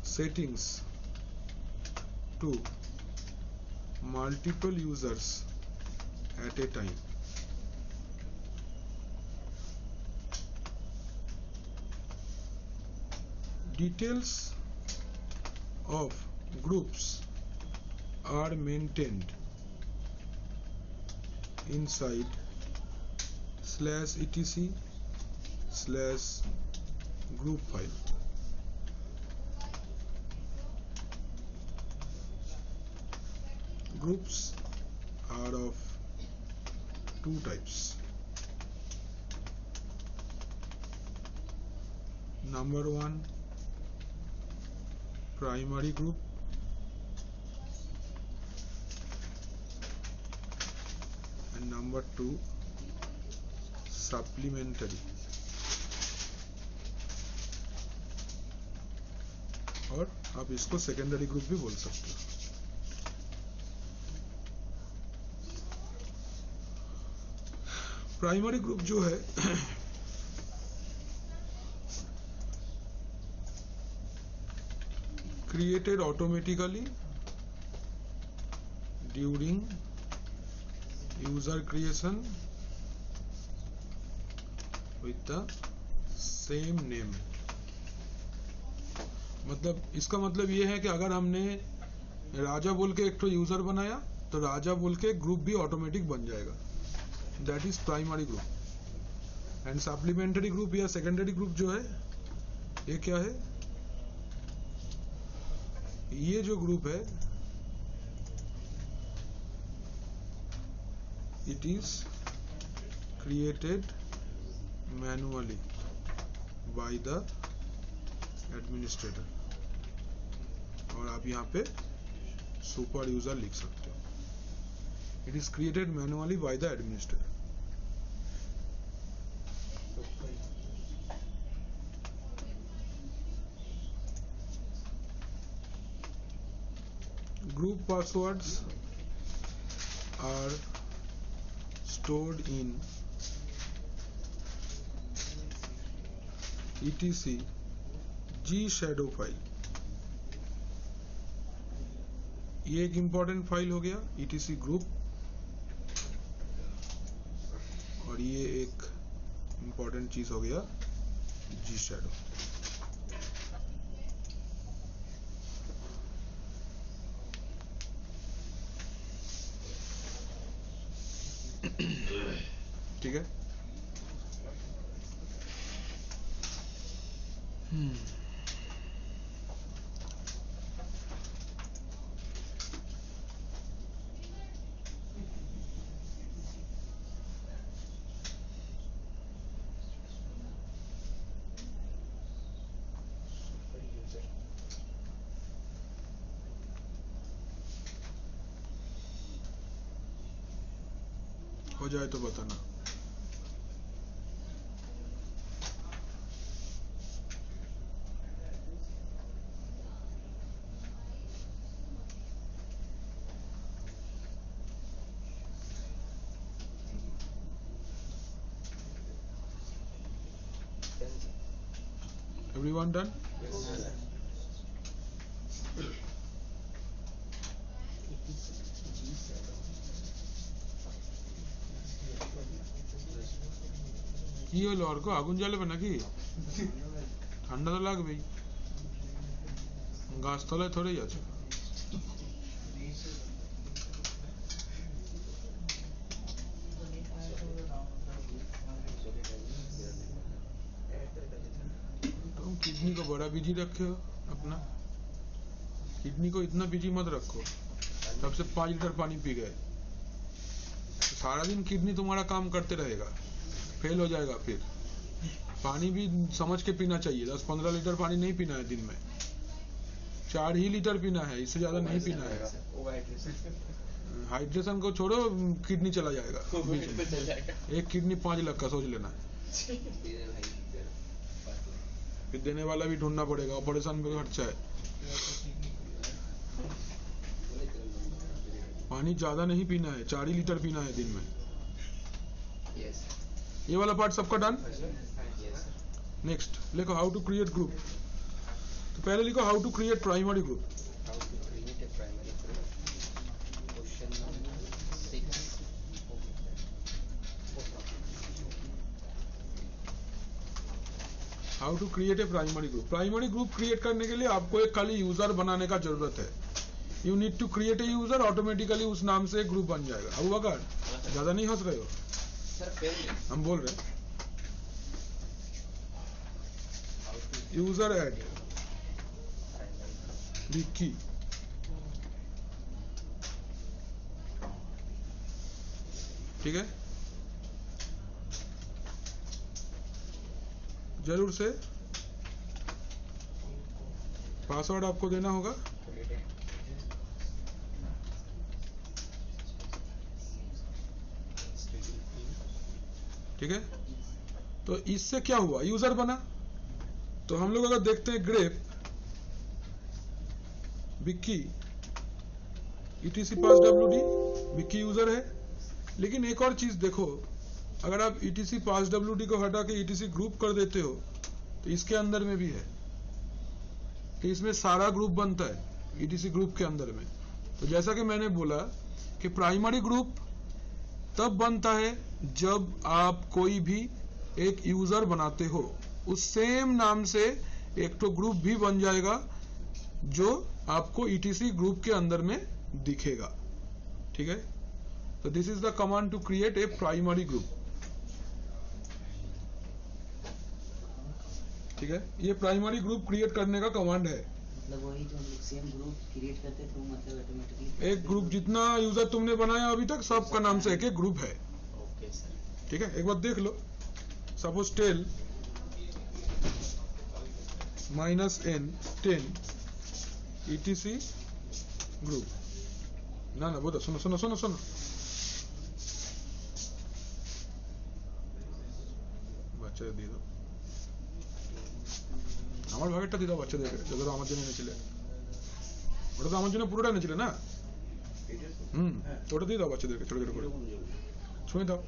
settings to multiple users at a time. Details of groups are maintained inside /etc/group file. Groups are of two types. Number 1, primary group. And number 2, supplementary. और आप इसको सेकेंडरी ग्रुप भी बोल सकते हो. प्राइमरी ग्रुप जो है created automatically during user creation with the same name. मतलब इसका मतलब ये है कि अगर हमने राजा बोल के एक तो यूजर बनाया तो राजा बोल के ग्रुप भी ऑटोमेटिक बन जाएगा. That is primary group. And supplementary group या सेकेंडरी ग्रुप जो है ये क्या है, ये जो ग्रुप है it is created manually by the administrator. और आप यहाँ पे सुपर यूजर लिख सकते हो. It is created manually by the administrator. Group passwords are stored in etc gshadow file. ये एक इंपॉर्टेंट फाइल हो गया etc ग्रुप, और ये एक इंपॉर्टेंट चीज हो गया gshadow. ठीक है. हो जाए तो बताना. Everyone done? কি হলো অর্ক, আগুন জ্বালাবে নাকি? ঠান্ডা তো লাগবেই, গাছতলায় ধরেই আছে. तुम किडनी को बड़ा बिजी रखे हो अपना. किडनी को इतना बिजी मत रखो. तब से 5 लीटर पानी पी गए. सारा दिन किडनी तुम्हारा काम करते रहेगा, फेल हो जाएगा. फिर पानी भी समझ के पीना चाहिए. 10-15 लीटर पानी नहीं पीना है दिन में, 4 ही लीटर पीना है, इससे ज्यादा नहीं पीना है. हाइड्रेशन को छोड़ो, किडनी चला जाएगा. एक किडनी 5 लाख का सोच लेना. फिर देने वाला भी ढूंढना पड़ेगा, ऑपरेशन पे खर्चा है. पानी ज्यादा नहीं पीना है, 4 ही लीटर पीना है दिन में. ये वाला पार्ट सबका डन. नेक्स्ट लिखो हाउ टू क्रिएट ग्रुप. तो पहले लिखो how to create primary group. How to create a primary group. Primary group create करने के लिए आपको एक खाली यूजर बनाने का जरूरत है. You need to create a user, automatically उस नाम से एक ग्रुप बन जाएगा. अब वकार ज्यादा नहीं हंस रहे हो, हम बोल रहे हैं. User add Vicky. ठीक है, जरूर से पासवर्ड आपको देना होगा. ठीक है, तो इससे क्या हुआ, यूजर बना. तो हम लोग अगर देखते हैं grep Vicky etc pass wd, Vicky user है. लेकिन एक और चीज देखो, अगर आप etc pass wd को हटा के etc ग्रुप कर देते हो तो इसके अंदर में भी है कि इसमें सारा ग्रुप बनता है etc ग्रुप के अंदर में. तो जैसा कि मैंने बोला कि प्राइमरी ग्रुप तब बनता है जब आप कोई भी एक यूजर बनाते हो, उस सेम नाम से एक तो ग्रुप भी बन जाएगा जो आपको etc ग्रुप के अंदर में दिखेगा. ठीक है, तो this is the command to create a primary group. ठीक है, ये प्राइमरी ग्रुप क्रिएट करने का कमांड है. मतलब वही जो हम लोग सेम ग्रुप क्रिएट करते थे, मतलब ऑटोमेटिकली एक ग्रुप जितना यूजर तुमने बनाया अभी तक सबका नाम से एक एक ग्रुप है. Okay sir. ठीक है, एक बार देख लो. Suppose tail -n 10 ETC group. না না বোধ শোনো শোনো শোনো শোনো বাচ্চাদের দিয়ে দাও, আমার ভাগেরটা দিয়ে দাও বাচ্চাদেরকে, যতটা আমার জন্য এনেছিলে। ওটা তো আমার জন্য পুরোটা এনেছিলে না? ওটা দিয়ে দাও বাচ্চাদেরকে ছোট ছোট করে, ছুঁয়ে দাও।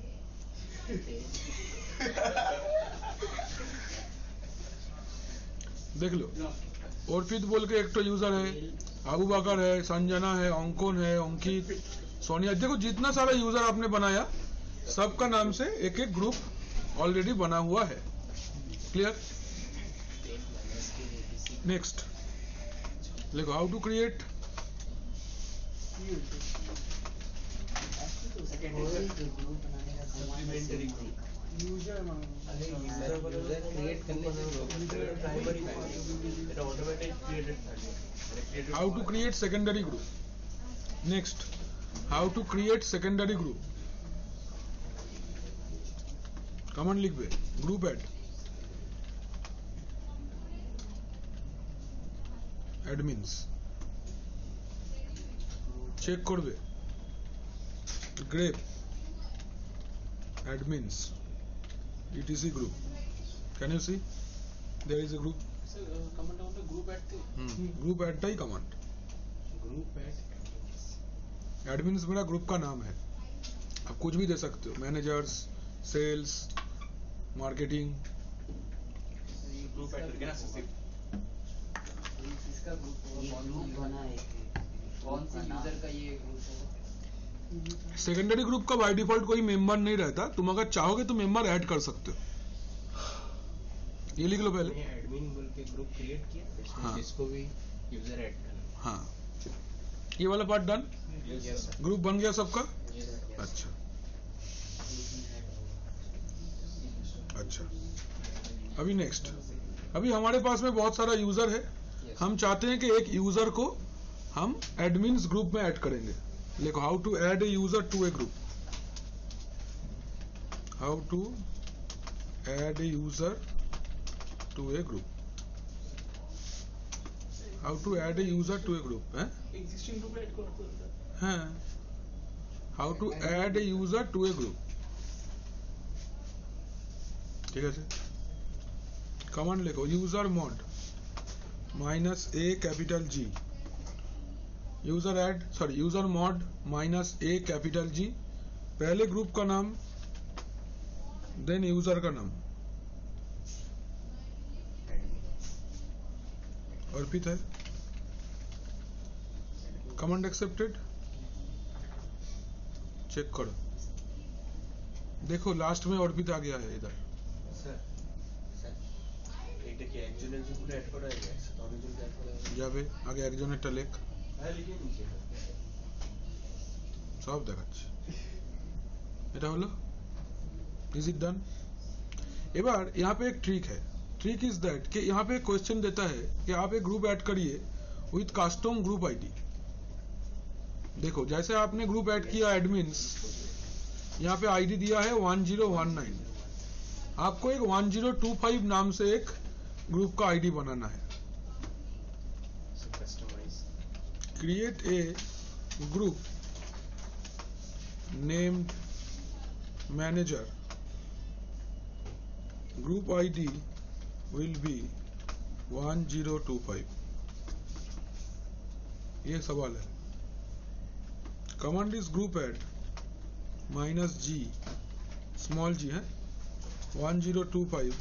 देख लो, अर्पित बोल के एक तो यूजर है, अबू बकर है, संजना है, अंकुन है, अंकित, सोनिया, देखो जितना सारा यूजर आपने बनाया सबका नाम से एक एक ग्रुप ऑलरेडी बना हुआ है। क्लियर? नेक्स्ट देखो, हाउ टू क्रिएट ग्रुप बनाने का सप्लीमेंटरी यूजर क्रिएट करने से primary it automatic created how to create secondary group. Next, how to create secondary group. Comment लिखबे, ग्रुप ऐड, एडमिन्स चेक करबे, grep admins etc group. Can you see there is a group? Comment on the group add the group add टाई कमांड, ग्रुप ऐड एडमिन्स मेरा ग्रुप का नाम है, आप कुछ भी दे सकते हो, managers, sales, marketing. Group add करके ना सिर्फ इसका ग्रुप बना है, कौन सा यूजर का ये ग्रुप है? सेकेंडरी ग्रुप का बाय डिफॉल्ट कोई मेंबर नहीं रहता, तुम अगर चाहोगे तो मेंबर ऐड कर सकते हो। ये लिख लो पहले। एडमिन बोल के ग्रुप क्रिएट किया, इसमें हाँ। जिसको भी यूजर ऐड करना। हाँ, ये वाला part done, yes sir, group बन गया सबका। यस अच्छा अच्छा, अभी नेक्स्ट, अभी हमारे पास में बहुत सारा यूजर है, हम चाहते हैं कि एक यूजर को हम एडमिन्स ग्रुप में ऐड करेंगे। देखो, how to add a user to a group, how to add a user to a group, how to add a user to a group है, एग्जिस्टिंग ग्रुप ऐड करते হ্যাঁ, how to add a user to a group. ঠিক আছে, कमांड लिखो, user mod minus A capital G, user add sorry user mod minus A capital G, पहले ग्रुप का नाम देन यूजर का नाम, अर्पित है, कमांड एक्सेप्टेड, चेक करो, देखो लास्ट में अर्पित आ गया है इधर। স্যার এটা কি একজনের জন্য অ্যাড করা যায়, একসাথে অনেকজনকে অ্যাড করা যায়? যাবে আগে একজনেরটা লেখ, হ্যাঁ লিখে নিচে সব দেখাচ্ছে, এটা হলো, इज इट डन। एबार यहाँ पे एक ट्रिक है, ट्रिक इज दैट कि यहाँ पे क्वेश्चन देता है कि आप एक ग्रुप ऐड करिए विथ कस्टम ग्रुप आईडी। देखो, जैसे आपने ग्रुप ऐड किया एडमिन्स, यहाँ पे आईडी दिया है 1019, आपको एक 1025 नाम से एक ग्रुप का आईडी बनाना है। Customize create a group named manager, group ID will be 1025। ये सवाल है, command is group add minus G small G है 1025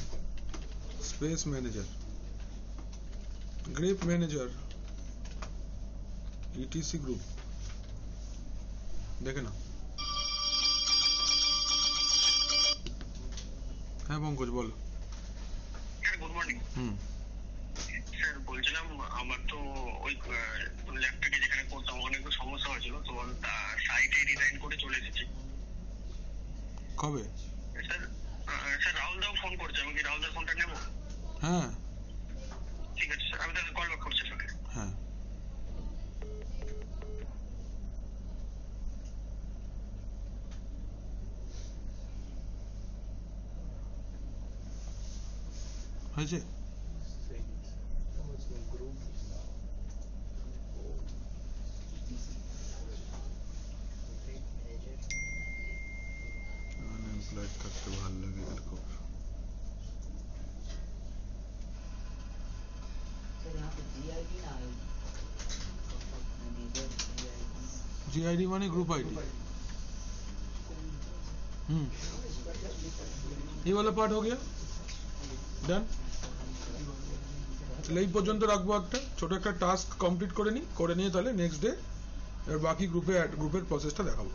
space manager, group manager ETC group, देखे ना। হ্যাঁ পঙ্কজ বলো। Sir good morning. স্যার বলছিলাম, আমার তো ওই ল্যাপটপে যেখানে করতাম অনেক সমস্যা হয়েছিল, তো সাইটে রিজাইন করে চলে এসেছি। কবে? স্যার স্যার রাহুল দাও ফোন করছে, আমি কি রাহুল দার ফোনটা নেবো? হ্যাঁ ঠিক আছে স্যার, আমি তাহলে কল ব্যাক করছি স্যার। হ্যাঁ, হয়েছে। GID माने ग्रुप ID। ये वाला पार्ट हो गया डन। তাহলে এই পর্যন্ত রাখবো, একটা ছোট একটা টাস্ক কমপ্লিট করে নিয়ে তাহলে নেক্সট ডে और बाकी ग्रुपेर प्रोसेसটা দেখাবো।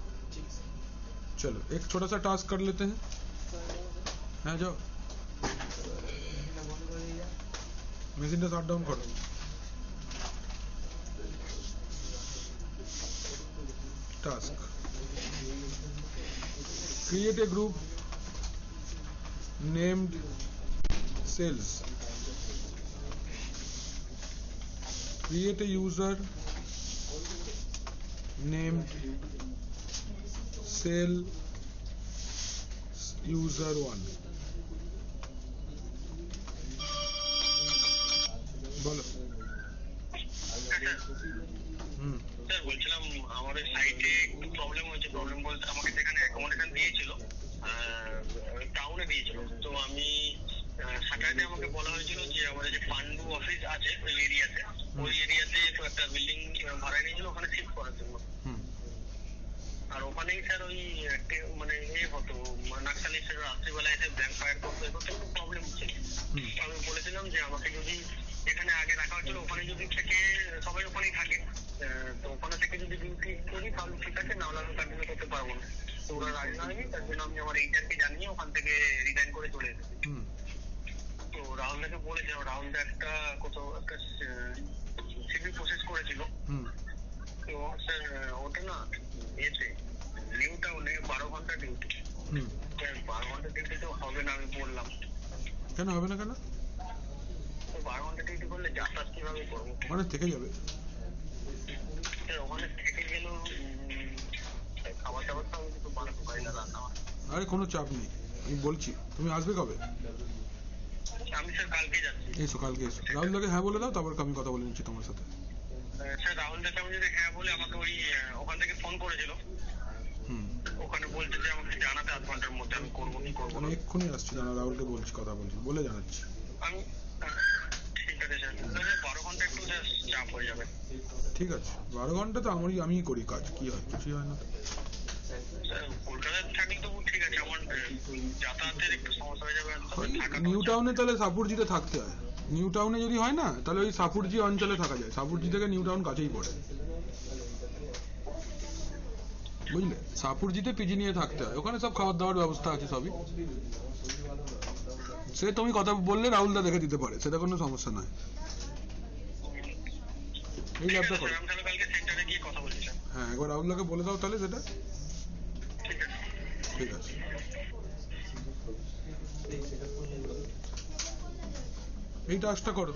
चलो एक छोटा सा टास्क कर लेते हैं। हाँ जाओ মেশিনটা শাট ডাউন করো। Task create a group named sales, create a user named sell user 1 বলো। স্যার বলছিলাম আমার সাইটে একটু প্রবলেম হয়েছে। প্রবলেম বলতে আমাকে যেখানে অ্যাকোমোডেশন দিয়েছিল টাউনে দিয়েছিল, তো আমি স্যাটারডে আমাকে বলা হয়েছিল যে আমাদের যে পান্ডু অফিস আছে ওই এরিয়াতে একটা বিল্ডিং ভাড়ায় নিয়েছিল ওখানে শিফট করার জন্য। আর ওখানেই স্যার ওই মানে হতো নাকশালি স্যার রাত্রিবেলায় এসে ব্যাংক ফায়ার করতে একটু প্রবলেম হচ্ছে। আমি বলেছিলাম যে আমাকে যদি এখানে আগে রাখা হচ্ছিল ওখানে যদি থেকে সবাই ওখানেই থাকে, তো ওখানে থেকে যদি ডিউটি করি তাহলে ঠিক আছে, না হলে আমি কন্টিনিউ করতে পারবো না। তো ওরা রাজি না হয়নি, তার জন্য আমি আমার এইচআরকে জানিয়ে ওখান থেকে রিজাইন করে চলে এসেছি। তো রাহুলদাকে বলেছিলাম, রাহুলদা একটা কোথাও একটা সিভি প্রসেস করেছিল। তো স্যার ওটা না নিউ টাউনে 12 ঘন্টা ডিউটি। 12 ঘন্টা ডিউটি তো হবে না, আমি বললাম। কেন হবে না? কেন 12 ঘন্টা ডিউটি করলে যাতায়াত কিভাবে করবো? ওখানে থেকে যাবে। ওখানে থেকে গেলেও খাবার দাবার তো আমি কিছু বানাতে পারি না, রান্না। আরে কোনো চাপ নেই, আমি বলছি। তুমি আসবে কবে? আমি স্যার কালকে যাচ্ছি। এসো কালকে এসো। রাহুলদাকে হ্যাঁ বলে দাও, তারপর আমি কথা বলে নিচ্ছি তোমার সাথে। স্যার রাহুলদাকে আমি যদি হ্যাঁ বলে, আমাকে ওই ওখান থেকে ফোন করেছিল। ওখানে বলছে যে আমাকে জানাতে 8 ঘন্টার মধ্যে আমি করবো কি করবো। আমি এক্ষুনি আসছি, জানা রাহুলকে বলছি, কথা বলছি, বলে জানাচ্ছি। আমি ঠিক আছে স্যার, 12 ঘন্টা একটু চাপ হয়ে যাবে। ঠিক আছে, 12 ঘন্টা তো আমিই করি কাজ, কি হয়? কিছুই হয় না তো। কলকাতায় থাকি তবু ঠিক আছে, আমার যাতায়াতের একটু সমস্যা হয়ে যাবে। নিউ টাউনে তাহলে সাপুরজিতে থাকতে হয়। নিউ টাউনে যদি হয় না, তাহলে ওই সাপুরজি অঞ্চলে থাকা যায়। সাপুরজি থেকে নিউ টাউন কাছেই পড়ে, বুঝলে? সাপুরজিতে পিজি নিয়ে থাকতে হয়, ওখানে সব খাবার দাবার ব্যবস্থা আছে সবই। সে তুমি কথা বললে রাহুলদা দেখে দিতে পারে, সেটা কোনো সমস্যা নয়। এই ল্যাবটা করো। হ্যাঁ, একবার রাহুলদাকে বলে দাও তাহলে সেটা। ঠিক আছে। এই টাস্কটা করো।